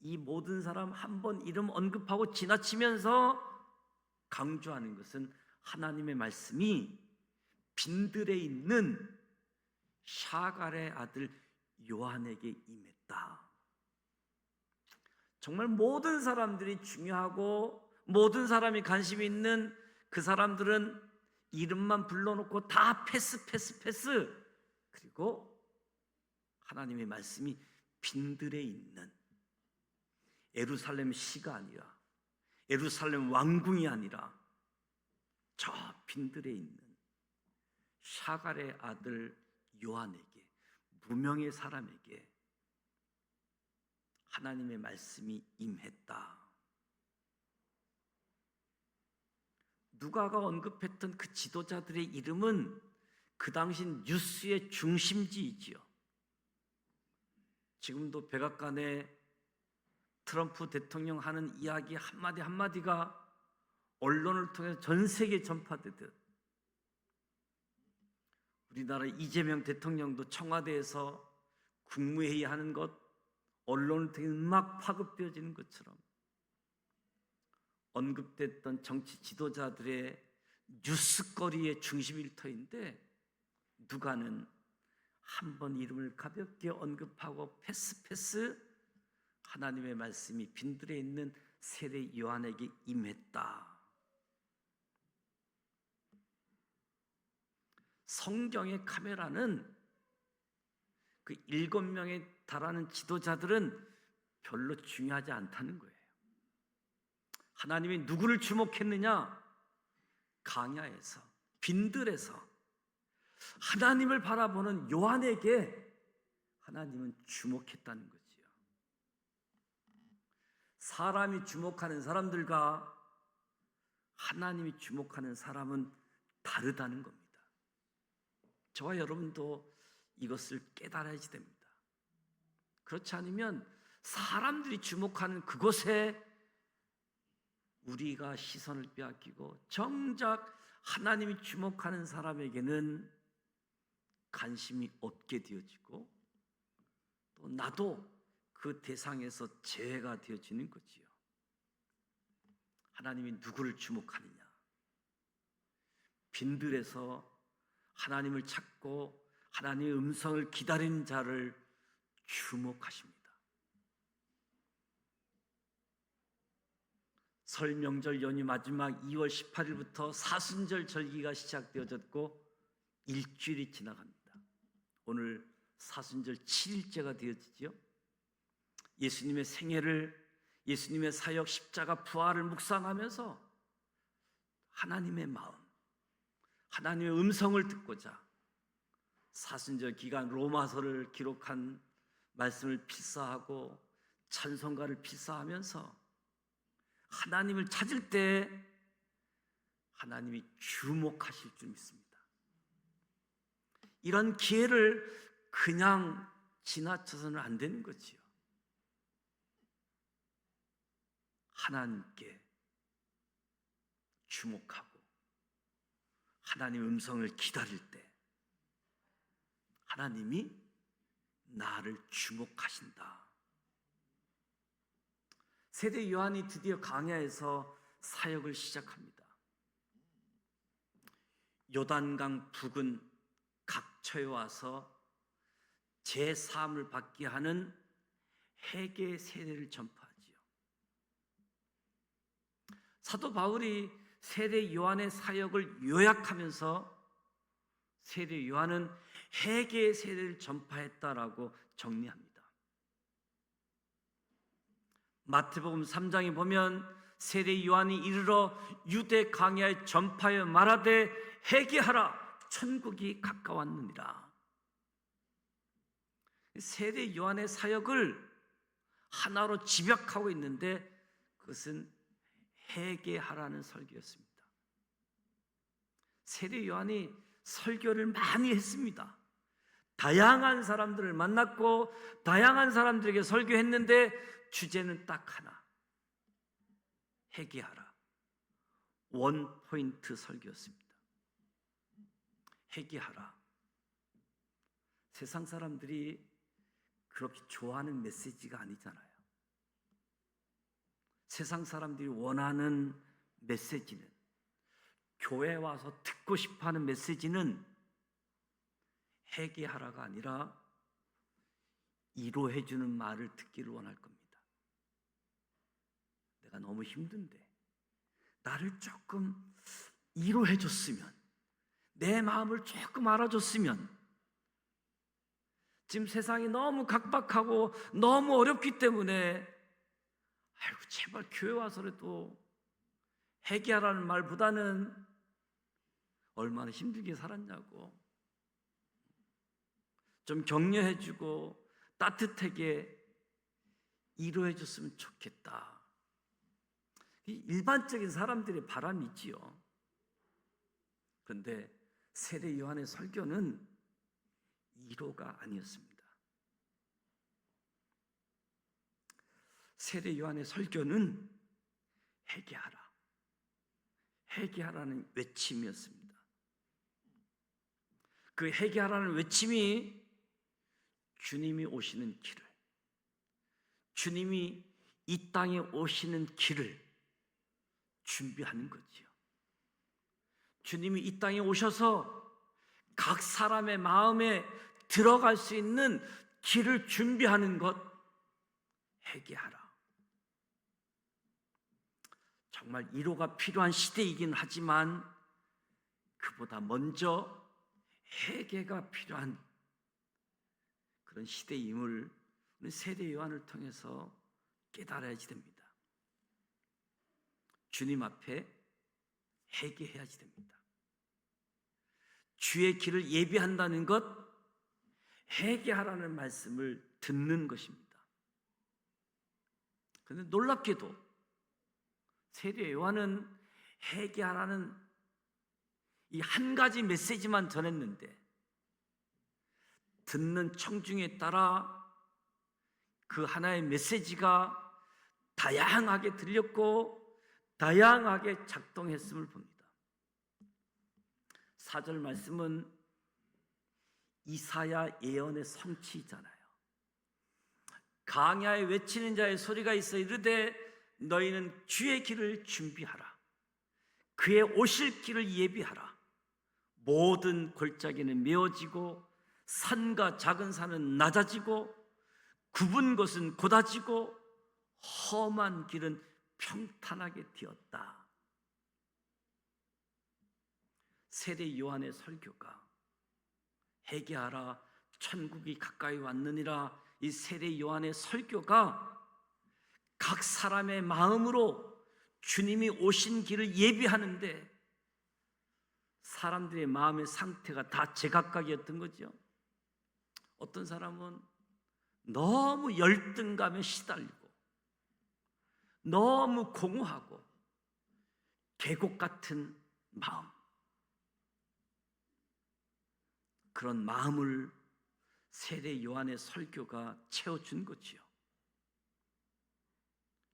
이 모든 사람 한 번 이름 언급하고 지나치면서 강조하는 것은 하나님의 말씀이 빈들에 있는 샤갈의 아들 요한에게 임했다. 정말 모든 사람들이 중요하고 모든 사람이 관심 있는 그 사람들은 이름만 불러놓고 다 패스. 그리고 하나님의 말씀이 빈들에 있는 예루살렘 시가 아니라 예루살렘 왕궁이 아니라 저 빈들에 있는 샤갈의 아들 요한에게, 무명의 사람에게 하나님의 말씀이 임했다. 누가가 언급했던 그 지도자들의 이름은 그 당시 뉴스의 중심지이지요. 지금도 백악관에 트럼프 대통령 하는 이야기 한마디 한마디가 언론을 통해서 전 세계에 전파되듯 우리나라 이재명 대통령도 청와대에서 국무회의 하는 것 언론을 통해 막 파급되어지는 것처럼 언급됐던 정치 지도자들의 뉴스거리의 중심 일터인데 누가는 한 번 이름을 가볍게 언급하고 패스 하나님의 말씀이 빈들에 있는 세례 요한에게 임했다. 성경의 카메라는 그 7명에 달하는 지도자들은 별로 중요하지 않다는 거예요. 하나님이 누구를 주목했느냐? 강야에서, 빈들에서 하나님을 바라보는 요한에게 하나님은 주목했다는 거지요. 사람이 주목하는 사람들과 하나님이 주목하는 사람은 다르다는 겁니다. 저와 여러분도 이것을 깨달아야지 됩니다. 그렇지 않으면 사람들이 주목하는 그곳에 우리가 시선을 빼앗기고 정작 하나님이 주목하는 사람에게는 관심이 없게 되어지고 또 나도 그 대상에서 제외가 되어지는 거지요. 하나님이 누구를 주목하느냐? 빈들에서 하나님을 찾고 하나님의 음성을 기다리는 자를 주목하십니다. 설 명절 연휴 마지막 2월 18일부터 사순절 절기가 시작되어졌고 일주일이 지나갑니다. 오늘 사순절 7일째가 되어지죠. 예수님의 생애를, 예수님의 사역, 십자가, 부활을 묵상하면서 하나님의 마음, 하나님의 음성을 듣고자 사순절 기간 로마서를 기록한 말씀을 필사하고 찬송가를 필사하면서 하나님을 찾을 때 하나님이 주목하실 줄 믿습니다. 이런 기회를 그냥 지나쳐서는 안 되는 거지요. 하나님께 주목하고 하나님의 음성을 기다릴 때 하나님이 나를 주목하신다. 세례 요한이 드디어 광야에서 사역을 시작합니다. 요단강 부근 각처에 와서 제3을 받게 하는 회개 세례를 전파하지요. 사도 바울이 세례 요한의 사역을 요약하면서 세례 요한은 회개 세례를 전파했다라고 정리합니다. 마태복음 3장에 보면 세례 요한이 이르러 유대 광야에 전파하여 말하되 회개하라 천국이 가까웠느니라. 세례 요한의 사역을 하나로 집약하고 있는데 그것은 회개하라는 설교였습니다. 세례 요한이 설교를 많이 했습니다. 다양한 사람들을 만났고 다양한 사람들에게 설교했는데 주제는 딱 하나, 회개하라. 원 포인트 설교였습니다. 회개하라. 세상 사람들이 그렇게 좋아하는 메시지가 아니잖아요. 세상 사람들이 원하는 메시지는, 교회 와서 듣고 싶어하는 메시지는 회개하라가 아니라 위로해주는 말을 듣기를 원할 겁니다. 내가 너무 힘든데 나를 조금 위로해줬으면, 내 마음을 조금 알아줬으면. 지금 세상이 너무 각박하고 너무 어렵기 때문에 아이고 제발 교회 와서라도 회개하라는 말보다는 얼마나 힘들게 살았냐고 좀 격려해주고 따뜻하게 위로해줬으면 좋겠다. 일반적인 사람들의 바람이지요. 그런데 세례 요한의 설교는 위로가 아니었습니다. 세례 요한의 설교는 회개하라, 회개하라는 외침이었습니다. 그 회개하라는 외침이 주님이 오시는 길을, 주님이 이 땅에 오시는 길을 준비하는 거지요. 주님이 이 땅에 오셔서 각 사람의 마음에 들어갈 수 있는 길을 준비하는 것, 회개하라. 정말 위로가 필요한 시대이긴 하지만 그보다 먼저 회개가 필요한 그런 시대임을 우리 세례 요한을 통해서 깨달아야지 됩니다. 주님 앞에 회개해야지 됩니다. 주의 길을 예비한다는 것, 회개하라는 말씀을 듣는 것입니다. 그런데 놀랍게도 세례 요한은 회개하라는 이 한 가지 메시지만 전했는데 듣는 청중에 따라 그 하나의 메시지가 다양하게 들렸고 다양하게 작동했음을 봅니다. 4절 말씀은 이사야 예언의 성취잖아요. 강야에 외치는 자의 소리가 있어 이르되 너희는 주의 길을 준비하라. 그의 오실 길을 예비하라. 모든 골짜기는 메어지고 산과 작은 산은 낮아지고 굽은 것은 곧아지고 험한 길은 평탄하게 되었다. 세례 요한의 설교가 회개하라 천국이 가까이 왔느니라, 이 세례 요한의 설교가 각 사람의 마음으로 주님이 오신 길을 예비하는데 사람들의 마음의 상태가 다 제각각이었던 거죠. 어떤 사람은 너무 열등감에 시달리고 너무 공허하고 계곡 같은 마음, 그런 마음을 세례 요한의 설교가 채워준 거지요.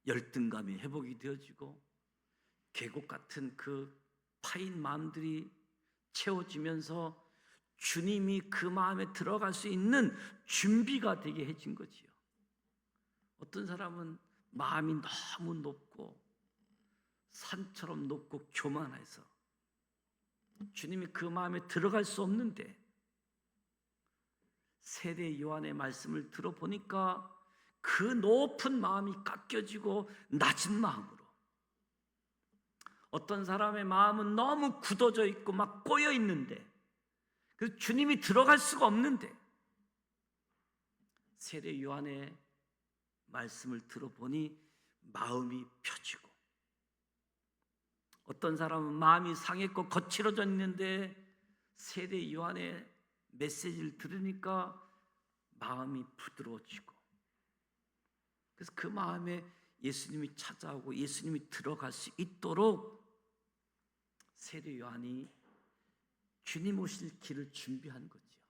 열등감이 회복이 되어지고 계곡 같은 그 파인 마음들이 채워지면서 주님이 그 마음에 들어갈 수 있는 준비가 되게 해진 거지요. 어떤 사람은 마음이 너무 높고 산처럼 높고 교만해서 주님이 그 마음에 들어갈 수 없는데 세례 요한의 말씀을 들어보니까 그 높은 마음이 깎여지고 낮은 마음으로, 어떤 사람의 마음은 너무 굳어져 있고 막 꼬여 있는데 그 주님이 들어갈 수가 없는데 세례 요한의 말씀을 들어보니 마음이 펴지고, 어떤 사람은 마음이 상했고 거칠어져 있는데 세례 요한의 메시지를 들으니까 마음이 부드러워지고, 그래서 그 마음에 예수님이 찾아오고 예수님이 들어갈 수 있도록 세례 요한이 주님 오실 길을 준비한 거죠.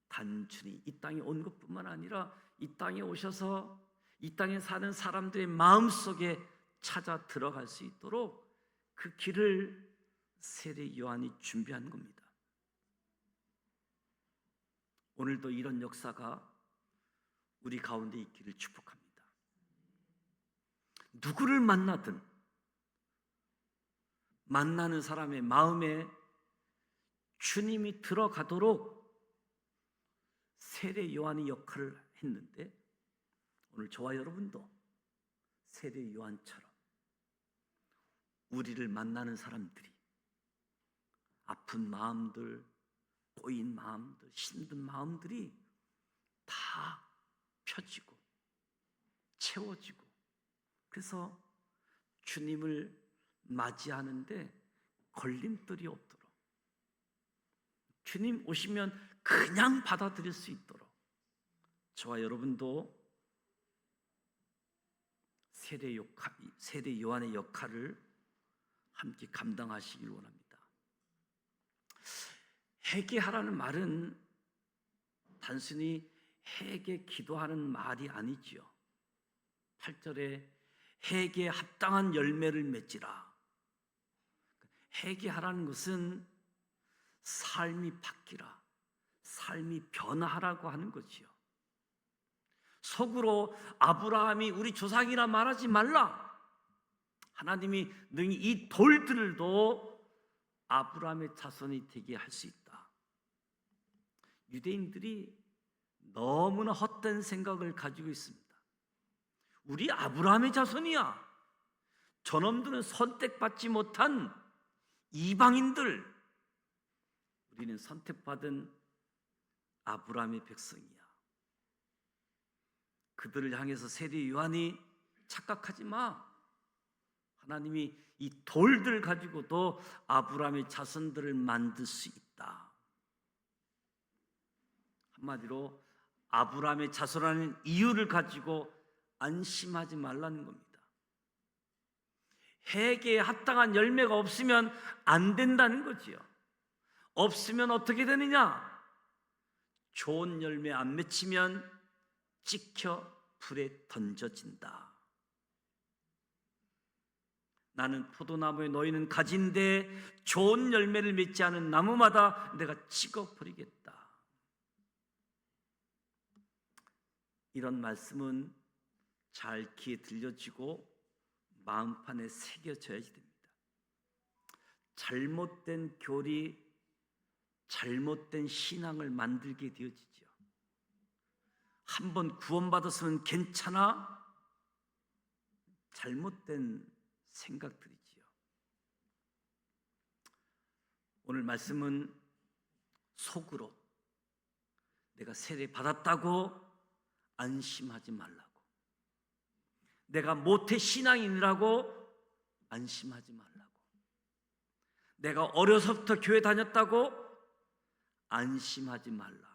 단순히 이 땅에 온 것뿐만 아니라 이 땅에 오셔서 이 땅에 사는 사람들의 마음속에 찾아 들어갈 수 있도록 그 길을 세례 요한이 준비한 겁니다. 오늘도 이런 역사가 우리 가운데 있기를 축복합니다. 누구를 만나든 만나는 사람의 마음에 주님이 들어가도록 세례 요한이 역할을 했는데, 오늘 저와 여러분도 세례 요한처럼 우리를 만나는 사람들이 아픈 마음들, 꼬인 마음들, 힘든 마음들이 다 펴지고 채워지고, 그래서 주님을 맞이하는데 걸림돌이 없도록, 주님 오시면 그냥 받아들일 수 있도록 저와 여러분도 세례 요한의 역할을 함께 감당하시길 원합니다. 회개하라는 말은 단순히 회개 기도하는 말이 아니지요. 8절에 회개에 합당한 열매를 맺지라. 회개하라는 것은 삶이 바뀌라, 삶이 변화하라고 하는 거지요. 속으로 아브라함이 우리 조상이라 말하지 말라. 하나님이 능히 이 돌들도 아브라함의 자손이 되게 할 수 있다. 유대인들이 너무나 헛된 생각을 가지고 있습니다. 우리 아브라함의 자손이야. 저놈들은 선택받지 못한 이방인들, 우리는 선택받은 아브라함의 백성이야. 그들을 향해서 세례 요한이 착각하지 마. 하나님이 이 돌들 가지고도 아브라함의 자손들을 만들 수 있다. 한마디로 아브라함의 자손이라는 이유를 가지고 안심하지 말라는 겁니다. 회개에 합당한 열매가 없으면 안 된다는 거지요. 없으면 어떻게 되느냐? 좋은 열매 안 맺히면 찍혀 불에 던져진다. 나는 포도나무에 너희는 가지인데 좋은 열매를 맺지 않은 나무마다 내가 찍어버리겠다. 이런 말씀은 잘 귀에 들려지고 마음판에 새겨져야지 됩니다. 잘못된 교리, 잘못된 신앙을 만들게 되어지죠. 한번 구원받았으면 괜찮아? 잘못된 생각들이지요. 오늘 말씀은 속으로 내가 세례 받았다고 안심하지 말라고, 내가 모태 신앙인이라고 안심하지 말라고, 내가 어려서부터 교회 다녔다고 안심하지 말라.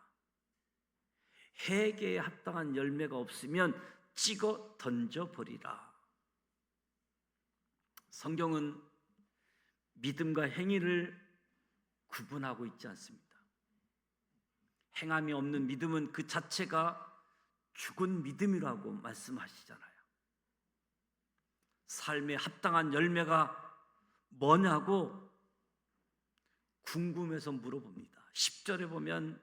회개에 합당한 열매가 없으면 찍어 던져버리라. 성경은 믿음과 행위를 구분하고 있지 않습니다. 행함이 없는 믿음은 그 자체가 죽은 믿음이라고 말씀하시잖아요. 삶에 합당한 열매가 뭐냐고 궁금해서 물어봅니다. 10절에 보면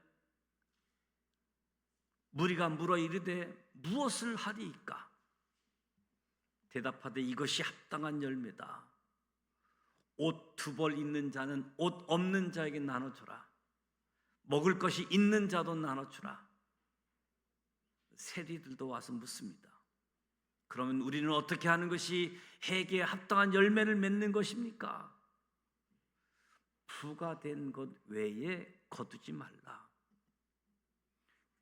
무리가 물어 이르되 무엇을 하리이까? 대답하되 이것이 합당한 열매다. 옷 2벌 있는 자는 옷 없는 자에게 나눠주라. 먹을 것이 있는 자도 나눠주라. 세리들도 와서 묻습니다. 그러면 우리는 어떻게 하는 것이 회개에 합당한 열매를 맺는 것입니까? 부가된 것 외에 거두지 말라.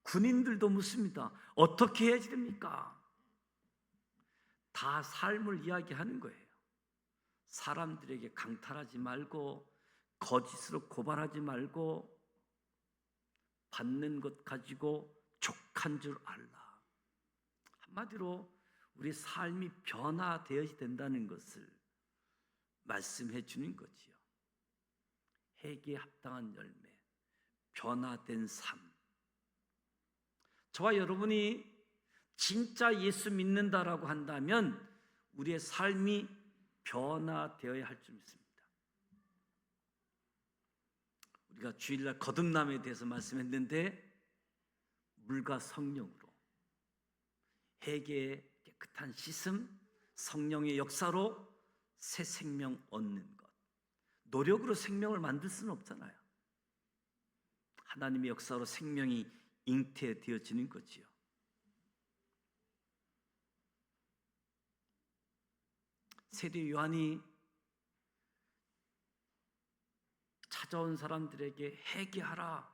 군인들도 묻습니다. 어떻게 해야지 됩니까? 다 삶을 이야기하는 거예요. 사람들에게 강탈하지 말고, 거짓으로 고발하지 말고, 받는 것 가지고 족한 줄 알라. 한마디로 우리 삶이 변화되어야 된다는 것을 말씀해 주는 거지요. 회개에 합당한 열매, 변화된 삶. 저와 여러분이 진짜 예수 믿는다라고 한다면 우리의 삶이 변화되어야 할 줄 믿습니다. 우리가 주일날 거듭남에 대해서 말씀했는데 물과 성령으로 회개의 깨끗한 씻음, 성령의 역사로 새 생명 얻는 것. 노력으로 생명을 만들 수는 없잖아요. 하나님의 역사로 생명이 잉태되어지는 거지요. 세례 요한이 찾아온 사람들에게 회개하라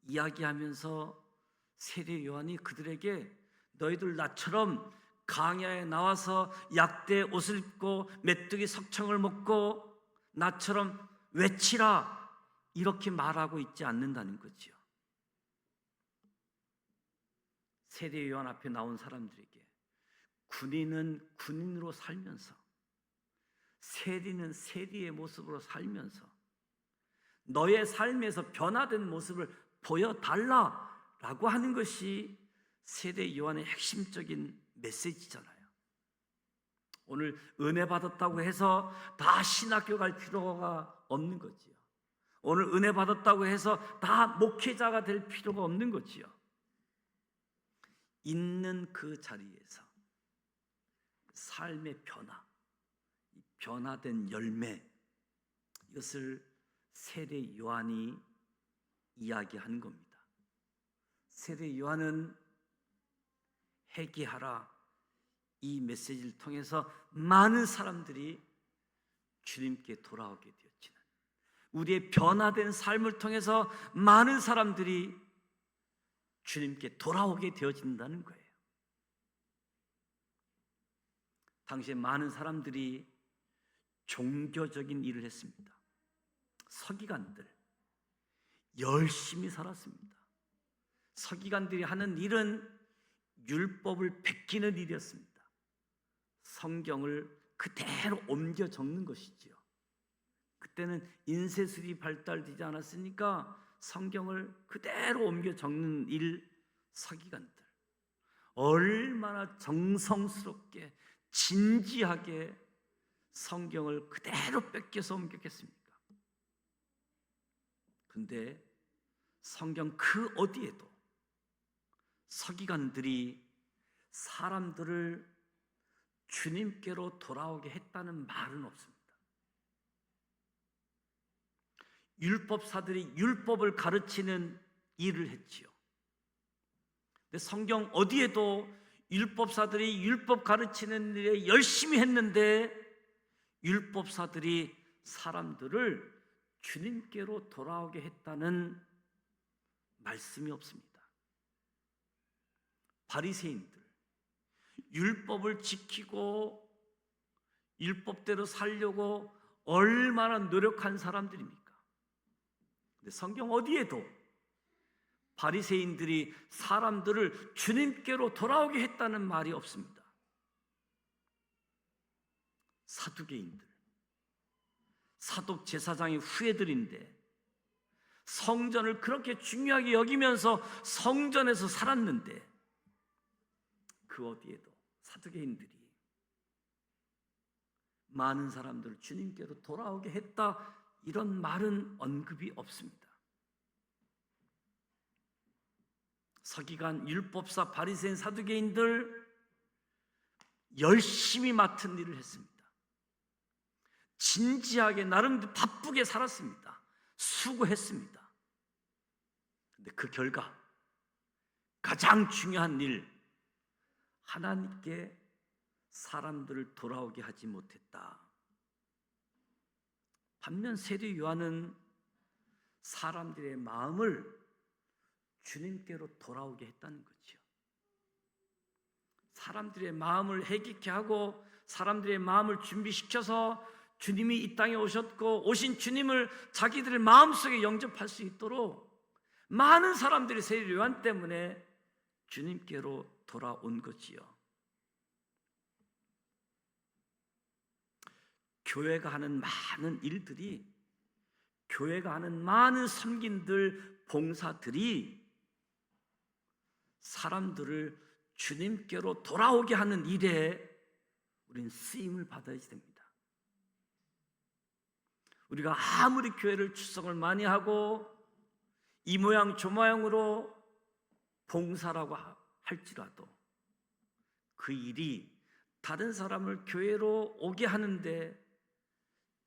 이야기하면서 세례 요한이 그들에게 너희들 나처럼 광야에 나와서 약대 옷을 입고 메뚜기 석청을 먹고 나처럼 외치라 이렇게 말하고 있지 않는다는 거지요. 세례 요한 앞에 나온 사람들에게 군인은 군인으로 살면서 세리는 세리의 모습으로 살면서 너의 삶에서 변화된 모습을 보여달라라고 하는 것이 세례 요한의 핵심적인 메시지잖아요. 오늘 은혜 받았다고 해서 다 신학교 갈 필요가 없는 거지요. 오늘 은혜 받았다고 해서 다 목회자가 될 필요가 없는 거지요. 있는 그 자리에서 삶의 변화, 변화된 열매, 이것을 세례 요한이 이야기하는 겁니다. 세례 요한은 회개하라 이 메시지를 통해서 많은 사람들이 주님께 돌아오게 되었지만 우리의 변화된 삶을 통해서 많은 사람들이 주님께 돌아오게 되어진다는 거예요. 당시에 많은 사람들이 종교적인 일을 했습니다. 서기관들 열심히 살았습니다. 서기관들이 하는 일은 율법을 베끼는 일이었습니다. 성경을 그대로 옮겨 적는 것이지요. 그때는 인쇄술이 발달되지 않았으니까 성경을 그대로 옮겨 적는 일, 서기관들 얼마나 정성스럽게 진지하게 성경을 그대로 뺏겨서 옮겼겠습니까? 근데 성경 그 어디에도 서기관들이 사람들을 주님께로 돌아오게 했다는 말은 없습니다. 율법사들이 율법을 가르치는 일을 했지요. 근데 성경 어디에도 율법사들이 율법 가르치는 일에 열심히 했는데 율법사들이 사람들을 주님께로 돌아오게 했다는 말씀이 없습니다. 바리새인들 율법을 지키고 율법대로 살려고 얼마나 노력한 사람들입니까? 근데 성경 어디에도 바리새인들이 사람들을 주님께로 돌아오게 했다는 말이 없습니다. 사두개인들 사독 제사장의 후예들인데 성전을 그렇게 중요하게 여기면서 성전에서 살았는데 그 어디에도 사두개인들이 많은 사람들을 주님께로 돌아오게 했다 이런 말은 언급이 없습니다. 서기관, 율법사, 바리새인, 사두개인들 열심히 맡은 일을 했습니다. 진지하게 나름대로 바쁘게 살았습니다. 수고했습니다. 근데 그 결과 가장 중요한 일, 하나님께 사람들을 돌아오게 하지 못했다. 반면 세례 요한은 사람들의 마음을 주님께로 돌아오게 했다는 거죠. 사람들의 마음을 회개케 하고 사람들의 마음을 준비시켜서 주님이 이 땅에 오셨고 오신 주님을 자기들의 마음속에 영접할 수 있도록 많은 사람들이 세례 요한 때문에 주님께로 돌아온 거지요. 교회가 하는 많은 일들이, 교회가 하는 많은 섬김들, 봉사들이 사람들을 주님께로 돌아오게 하는 일에 우리는 쓰임을 받아야지 됩니다. 우리가 아무리 교회를 출석을 많이 하고 이 모양 저 모양으로 봉사라고 할지라도 그 일이 다른 사람을 교회로 오게 하는데,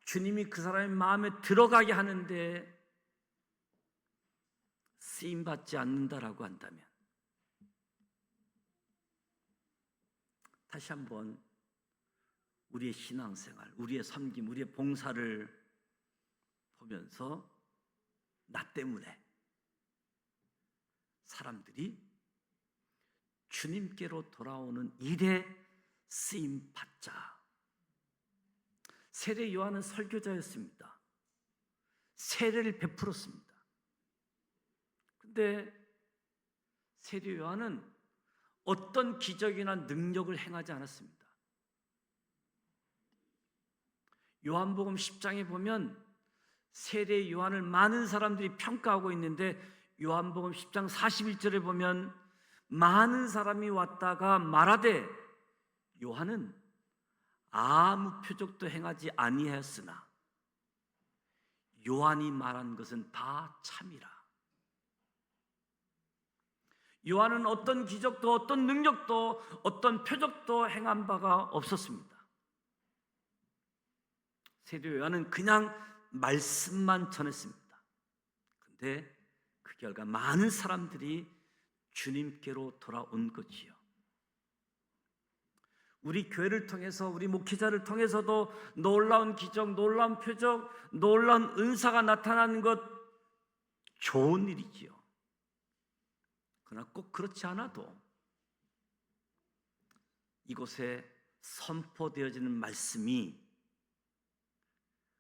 주님이 그 사람의 마음에 들어가게 하는데 쓰임받지 않는다라고 한다면, 다시 한번 우리의 신앙생활, 우리의 섬김, 우리의 봉사를 보면서 나 때문에 사람들이 주님께로 돌아오는 일에 쓰임 받자. 세례 요한은 설교자였습니다. 세례를 베풀었습니다. 근데 세례 요한은 어떤 기적이나 능력을 행하지 않았습니다. 요한복음 10장에 보면 세례 요한을 많은 사람들이 평가하고 있는데, 요한복음 10장 41절에 보면 많은 사람이 왔다가 말하되 요한은 아무 표적도 행하지 아니하였으나 요한이 말한 것은 다 참이라. 요한은 어떤 기적도 어떤 능력도 어떤 표적도 행한 바가 없었습니다. 세례 요한은 그냥 말씀만 전했습니다. 그런데 그 결과 많은 사람들이 주님께로 돌아온 거지요. 우리 교회를 통해서, 우리 목회자를 통해서도 놀라운 기적, 놀라운 표적, 놀라운 은사가 나타나는 것 좋은 일이지요. 그러나 꼭 그렇지 않아도 이곳에 선포되어지는 말씀이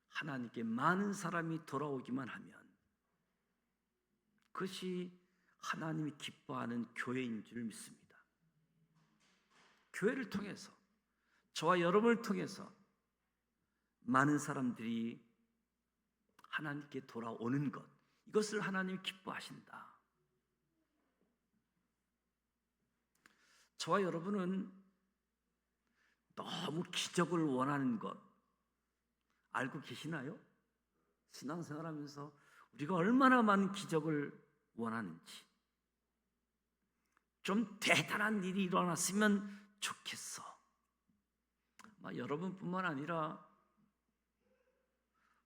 하나님께 많은 사람이 돌아오기만 하면 그것이 하나님이 기뻐하는 교회인 줄 믿습니다. 교회를 통해서, 저와 여러분을 통해서 많은 사람들이 하나님께 돌아오는 것, 이것을 하나님이 기뻐하신다. 저와 여러분은 너무 기적을 원하는 것 알고 계시나요? 신앙생활하면서 우리가 얼마나 많은 기적을 원하는지, 좀 대단한 일이 일어났으면 좋겠어. 아마 여러분뿐만 아니라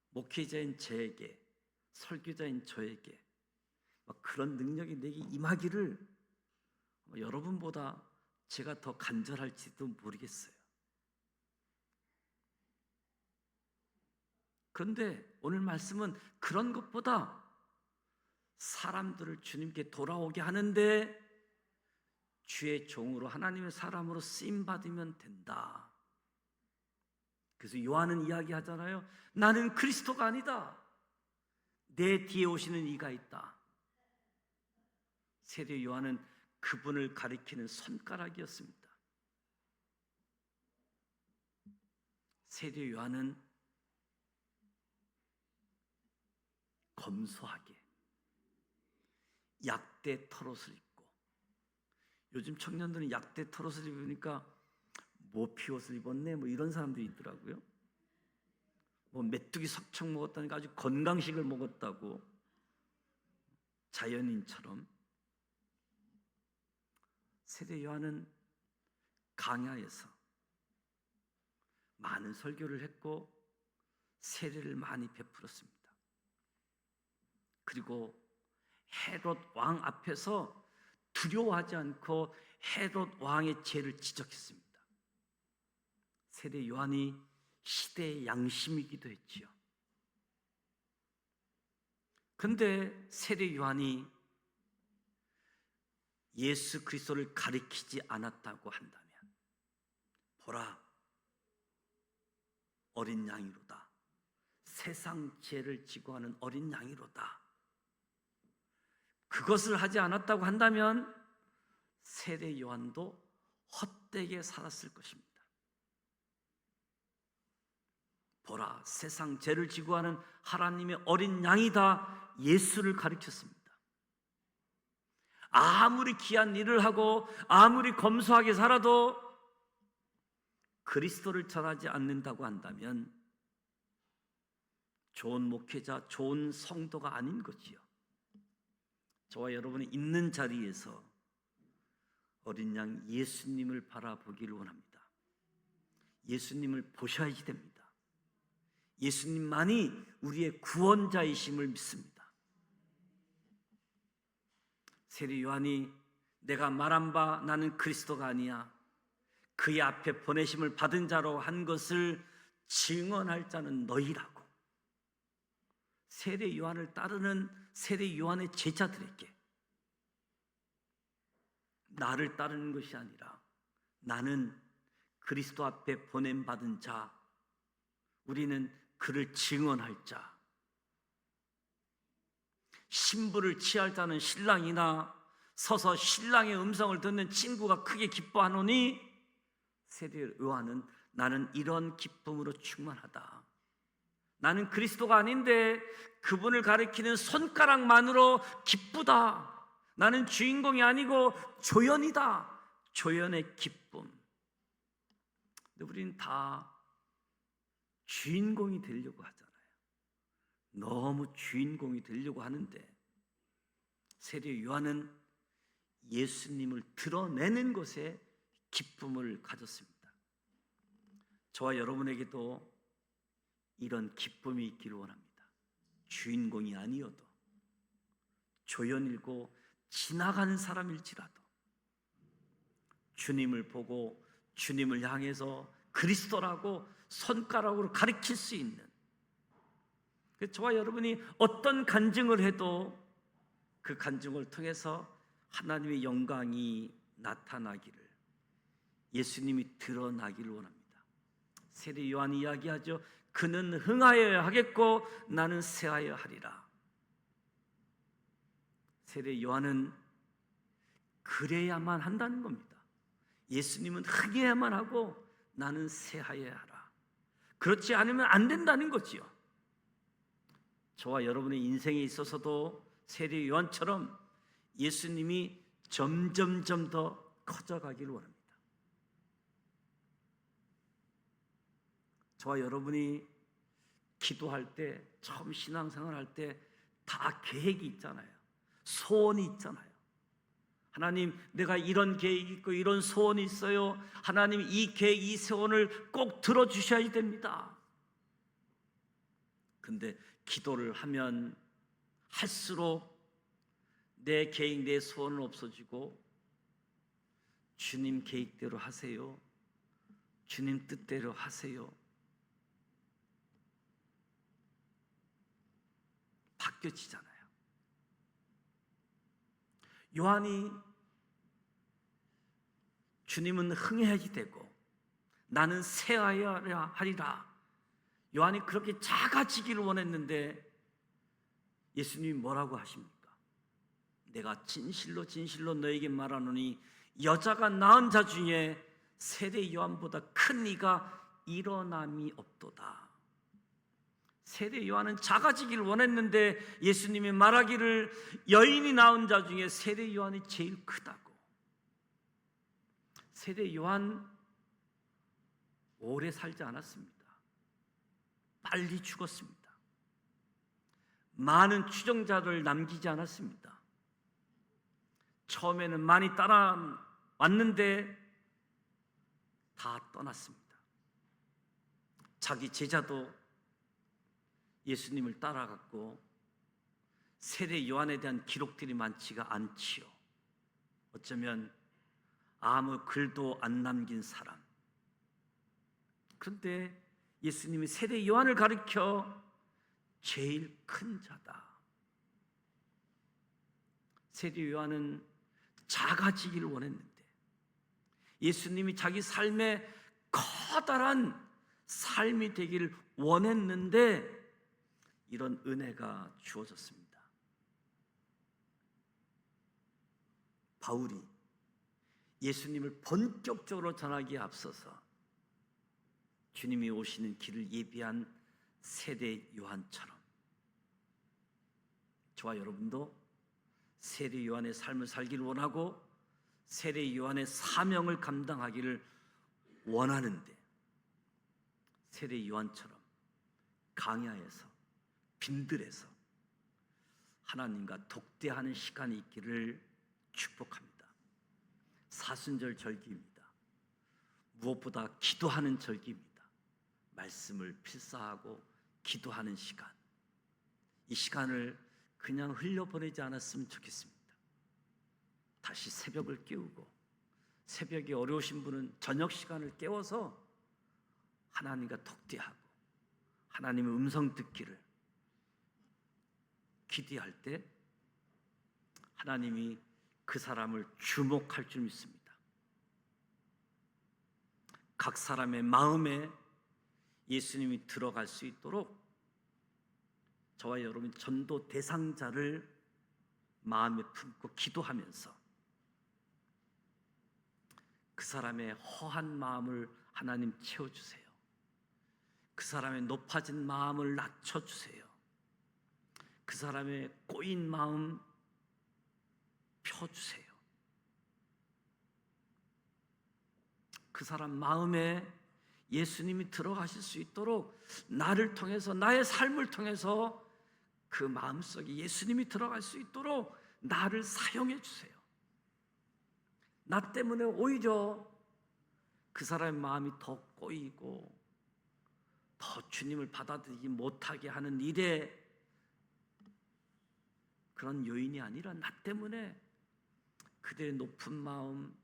목회자인 저에게, 설교자인 저에게 그런 능력이 내게 임하기를 여러분보다 제가 더 간절할지도 모르겠어요. 그런데 오늘 말씀은 그런 것보다 사람들을 주님께 돌아오게 하는데 주의 종으로, 하나님의 사람으로 쓰임받으면 된다. 그래서 요한은 이야기하잖아요. 나는 그리스도가 아니다. 내 뒤에 오시는 이가 있다. 세례 요한은 그분을 가리키는 손가락이었습니다. 세례 요한은 검소하게 약대 털옷을 입고, 요즘 청년들은 약대 털옷을 입으니까 모피옷을 입었네 뭐 이런 사람들이 있더라고요. 뭐 메뚜기 석청 먹었다니까 아주 건강식을 먹었다고, 자연인처럼. 세례 요한은 강야에서 많은 설교를 했고 세례를 많이 베풀었습니다. 그리고 헤롯 왕 앞에서 두려워하지 않고 헤롯 왕의 죄를 지적했습니다. 세례 요한이 시대의 양심이기도 했지요. 그런데 세례 요한이 예수 그리스도를 가리키지 않았다고 한다면, 보라, 어린 양이로다. 세상 죄를 지고 하는 어린 양이로다. 그것을 하지 않았다고 한다면 세례 요한도 헛되게 살았을 것입니다. 보라, 세상 죄를 지고 하는 하나님의 어린 양이다, 예수를 가리켰습니다. 아무리 귀한 일을 하고 아무리 검소하게 살아도 그리스도를 전하지 않는다고 한다면 좋은 목회자, 좋은 성도가 아닌 거지요. 저와 여러분이 있는 자리에서 어린 양 예수님을 바라보기를 원합니다. 예수님을 보셔야지 됩니다. 예수님만이 우리의 구원자이심을 믿습니다. 세례 요한이 내가 말한 바 나는 그리스도가 아니야, 그의 앞에 보내심을 받은 자로 한 것을 증언할 자는 너희라고 세례 요한을 따르는 세례 요한의 제자들에게, 나를 따르는 것이 아니라 나는 그리스도 앞에 보냄받은 자, 우리는 그를 증언할 자, 신부를 취할 자는 신랑이나 서서 신랑의 음성을 듣는 친구가 크게 기뻐하노니 세례 요한은 나는 이런 기쁨으로 충만하다. 나는 그리스도가 아닌데 그분을 가리키는 손가락만으로 기쁘다. 나는 주인공이 아니고 조연이다. 조연의 기쁨. 근데 우리는 다 주인공이 되려고 하잖아요. 너무 주인공이 되려고 하는데 세례 요한은 예수님을 드러내는 것에 기쁨을 가졌습니다. 저와 여러분에게도 이런 기쁨이 있기를 원합니다. 주인공이 아니어도 조연일고 지나가는 사람일지라도 주님을 보고 주님을 향해서 그리스도라고 손가락으로 가리킬 수 있는, 저와 여러분이 어떤 간증을 해도 그 간증을 통해서 하나님의 영광이 나타나기를, 예수님이 드러나기를 원합니다. 세례 요한이 이야기하죠. 그는 흥하여야 하겠고 나는 쇠하여야 하리라. 세례 요한은 그래야만 한다는 겁니다. 예수님은 흥해야만 하고 나는 쇠하여야 하라. 그렇지 않으면 안 된다는 거지요. 저와 여러분의 인생에 있어서도 세례 요한처럼 예수님이 점점점 더 커져가기를 원합니다. 저와 여러분이 기도할 때, 처음 신앙생활 할 때 다 계획이 있잖아요. 소원이 있잖아요. 하나님, 내가 이런 계획이 있고 이런 소원이 있어요. 하나님, 이 계획, 이 소원을 꼭 들어주셔야 됩니다. 근데 기도를 하면 할수록 내 계획, 내 소원은 없어지고 주님 계획대로 하세요. 주님 뜻대로 하세요. 바뀌어지잖아요. 요한이 주님은 흥해야지 되고 나는 쇠하여야 하리라. 요한이 그렇게 작아지기를 원했는데 예수님이 뭐라고 하십니까? 내가 진실로 진실로 너에게 말하노니 여자가 낳은 자 중에 세례 요한보다 큰 이가 일어남이 없도다. 세례 요한은 작아지기를 원했는데 예수님이 말하기를 여인이 낳은 자 중에 세례 요한이 제일 크다고. 세례 요한 오래 살지 않았습니다. 빨리 죽었습니다. 많은 추종자들 남기지 않았습니다. 처음에는 많이 따라왔는데 다 떠났습니다. 자기 제자도 예수님을 따라갔고 세례 요한에 대한 기록들이 많지가 않지요. 어쩌면 아무 글도 안 남긴 사람. 그런데 예수님이 세례 요한을 가리켜 제일 큰 자다. 세례 요한은 작아지기를 원했는데 예수님이 자기 삶에 커다란 삶이 되기를 원했는데 이런 은혜가 주어졌습니다. 바울이 예수님을 본격적으로 전하기에 앞서서 주님이 오시는 길을 예비한 세례 요한처럼 저와 여러분도 세례 요한의 삶을 살기를 원하고 세례 요한의 사명을 감당하기를 원하는데 세례 요한처럼 강야에서 빈들에서 하나님과 독대하는 시간이 있기를 축복합니다. 사순절 절기입니다. 무엇보다 기도하는 절기입니다. 말씀을 필사하고 기도하는 시간, 이 시간을 그냥 흘려보내지 않았으면 좋겠습니다. 다시 새벽을 깨우고, 새벽이 어려우신 분은 저녁 시간을 깨워서 하나님과 독대하고 하나님의 음성 듣기를 기대할 때 하나님이 그 사람을 주목할 줄 믿습니다. 각 사람의 마음에 예수님이 들어갈 수 있도록 저와 여러분 전도 대상자를 마음에 품고 기도하면서 그 사람의 허한 마음을 하나님 채워주세요. 그 사람의 높아진 마음을 낮춰주세요. 그 사람의 꼬인 마음 펴주세요. 그 사람 마음에 예수님이 들어가실 수 있도록 나를 통해서, 나의 삶을 통해서 그 마음속에 예수님이 들어갈 수 있도록 나를 사용해 주세요. 나 때문에 오히려 그 사람의 마음이 더 꼬이고 더 주님을 받아들이지 못하게 하는 일에 그런 요인이 아니라 나 때문에 그들의 높은 마음,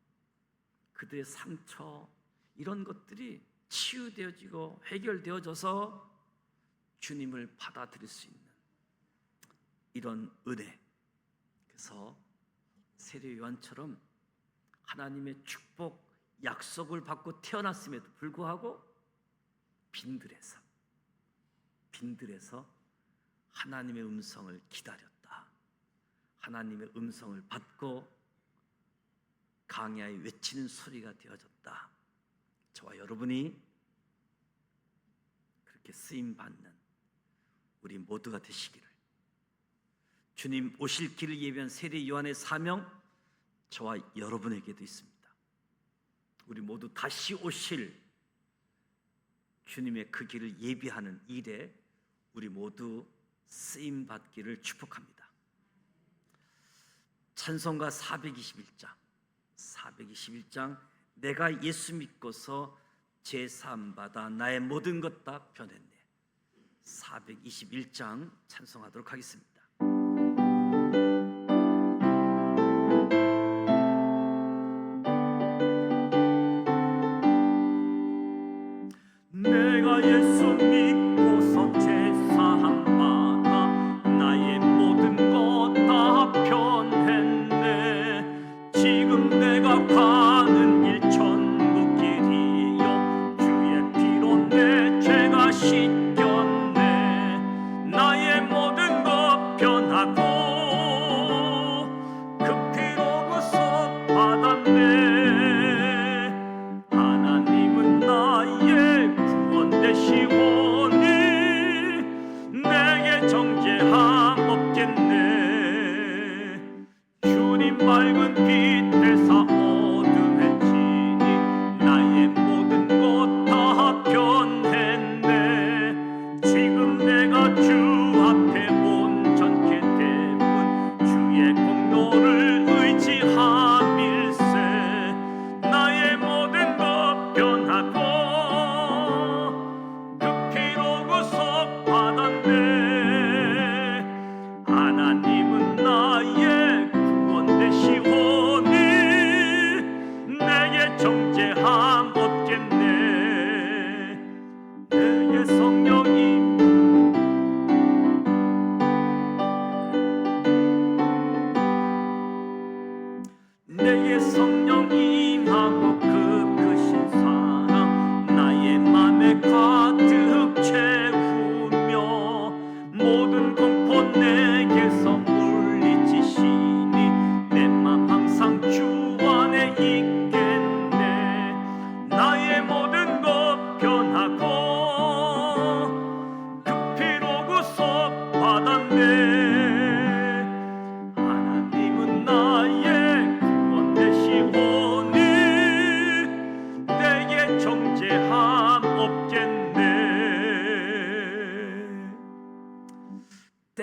그들의 상처, 이런 것들이 치유되어지고 해결되어져서 주님을 받아들일 수 있는 이런 은혜. 그래서 세례 요한처럼 하나님의 축복 약속을 받고 태어났음에도 불구하고 빈들에서 하나님의 음성을 기다렸다. 하나님의 음성을 받고 강야에 외치는 소리가 되어졌다. 저와 여러분이 그렇게 쓰임 받는 우리 모두가 되시기를. 주님 오실 길을 예비한 세례 요한의 사명, 저와 여러분에게도 있습니다. 우리 모두 다시 오실 주님의 그 길을 예비하는 일에 우리 모두 쓰임 받기를 축복합니다. 찬송가 421장 내가 예수 믿고서 제사함 받아 나의 모든 것 다 변했네. 421장 찬송하도록 하겠습니다. 내가 예수 믿고서 제사함 받아 나의 모든 것 다 변했네. 지금 내가 가는 길 천국 길이요 주의 피로 내 죄가 씻겼네. 나의 모든 것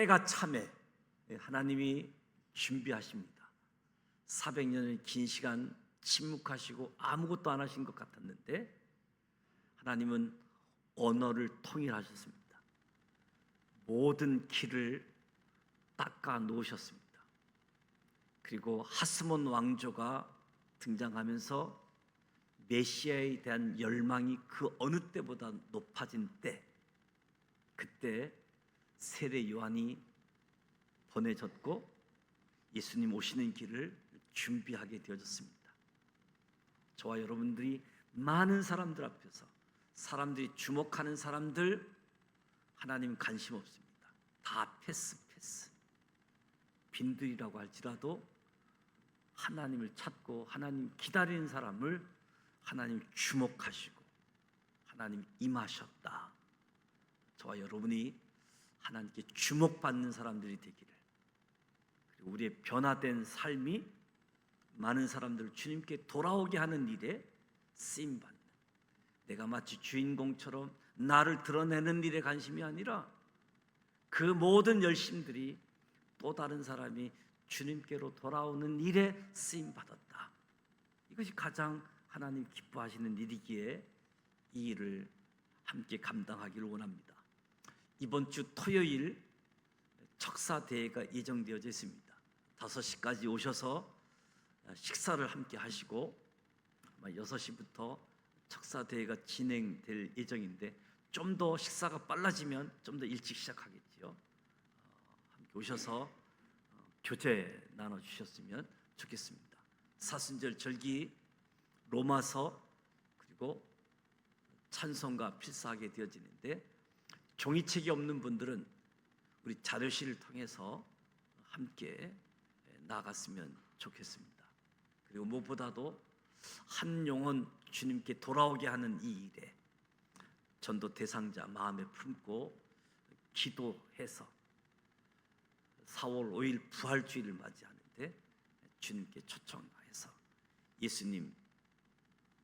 때가 참에 하나님이 준비하십니다. 400년의 긴 시간 침묵하시고 아무것도 안 하신 것 같았는데 하나님은 언어를 통일하셨습니다. 모든 길을 닦아 놓으셨습니다. 그리고 하스몬 왕조가 등장하면서 메시아에 대한 열망이 그 어느 때보다 높아진 때, 그때 세례 요한이 보내졌고 예수님 오시는 길을 준비하게 되어졌습니다. 저와 여러분들이 많은 사람들 앞에서 사람들이 주목하는 사람들 하나님 관심 없습니다. 다 패스. 빈들이라고 할지라도 하나님을 찾고 하나님 기다리는 사람을 하나님 주목하시고 하나님 임하셨다. 저와 여러분이 하나님께 주목받는 사람들이 되기를, 그리고 우리의 변화된 삶이 많은 사람들을 주님께 돌아오게 하는 일에 쓰임받는, 내가 마치 주인공처럼 나를 드러내는 일에 관심이 아니라 그 모든 열심들이 또 다른 사람이 주님께로 돌아오는 일에 쓰임받았다. 이것이 가장 하나님 기뻐하시는 일이기에 이 일을 함께 감당하기를 원합니다. 이번 주 토요일 척사대회가 예정되어져 있습니다. 5시까지 오셔서 식사를 함께 하시고 아마 6시부터 척사대회가 진행될 예정인데 좀 더 식사가 빨라지면 좀 더 일찍 시작하겠지요. 함께 오셔서 교제 나눠주셨으면 좋겠습니다. 사순절 절기 로마서 그리고 찬송가 필사하게 되어지는데 종이책이 없는 분들은 우리 자료실을 통해서 함께 나갔으면 좋겠습니다. 그리고 무엇보다도 한 영혼 주님께 돌아오게 하는 이 일에 전도 대상자 마음에 품고 기도해서 4월 5일 부활주의를 맞이하는데 주님께 초청해서 예수님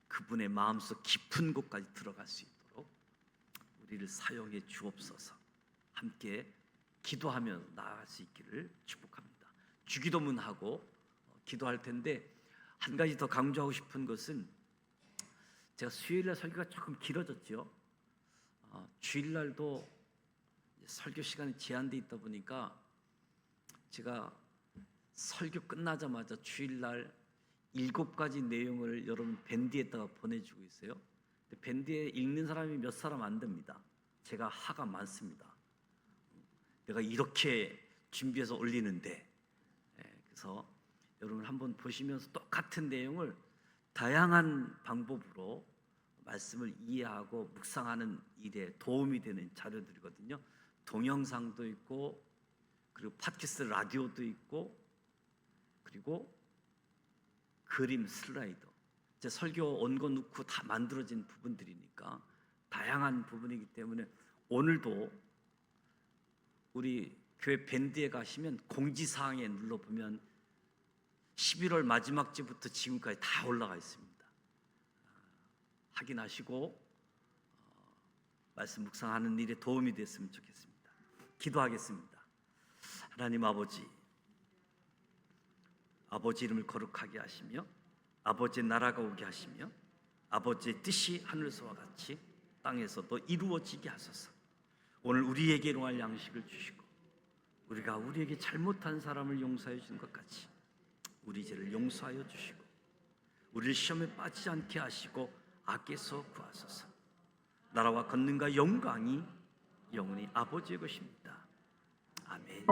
그분의 마음속 깊은 곳까지 들어갈 수 있도록 우리를 사용해 주옵소서. 함께 기도하며 나아갈 수 있기를 축복합니다. 주기도문하고 기도할 텐데 한 가지 더 강조하고 싶은 것은 제가 수요일날 설교가 조금 길어졌죠. 주일날도 설교 시간이 제한되어 있다 보니까 제가 설교 끝나자마자 주일날 7가지 내용을 여러분 밴드에다가 보내주고 있어요. 근데 밴드에 읽는 사람이 몇 사람 안 됩니다. 제가 하가 많습니다. 내가 이렇게 준비해서 올리는데, 그래서 여러분 한번 보시면서 똑같은 내용을 다양한 방법으로 말씀을 이해하고 묵상하는 일에 도움이 되는 자료들이거든요. 동영상도 있고 그리고 팟캐스트 라디오도 있고 그리고 그림 슬라이더, 제 설교 원고 넣고 다 만들어진 부분들이니까 다양한 부분이기 때문에 오늘도 우리 교회 밴드에 가시면 공지사항에 눌러보면 11월 마지막 주부터 지금까지 다 올라가 있습니다. 확인하시고 말씀 묵상하는 일에 도움이 됐으면 좋겠습니다. 기도하겠습니다. 하나님 아버지, 아버지 이름을 거룩하게 하시며 아버지의 나라가 오게 하시며 아버지의 뜻이 하늘에서와 같이 땅에서도 이루어지게 하소서. 오늘 우리에게 일용할 양식을 주시고 우리가 우리에게 잘못한 사람을 용서해 주신 것 같이 우리 죄를 용서하여 주시고 우리를 시험에 빠지지 않게 하시고 악에서 구하소서. 나라와 권능과 영광이 영원히 아버지의 것입니다. 아멘.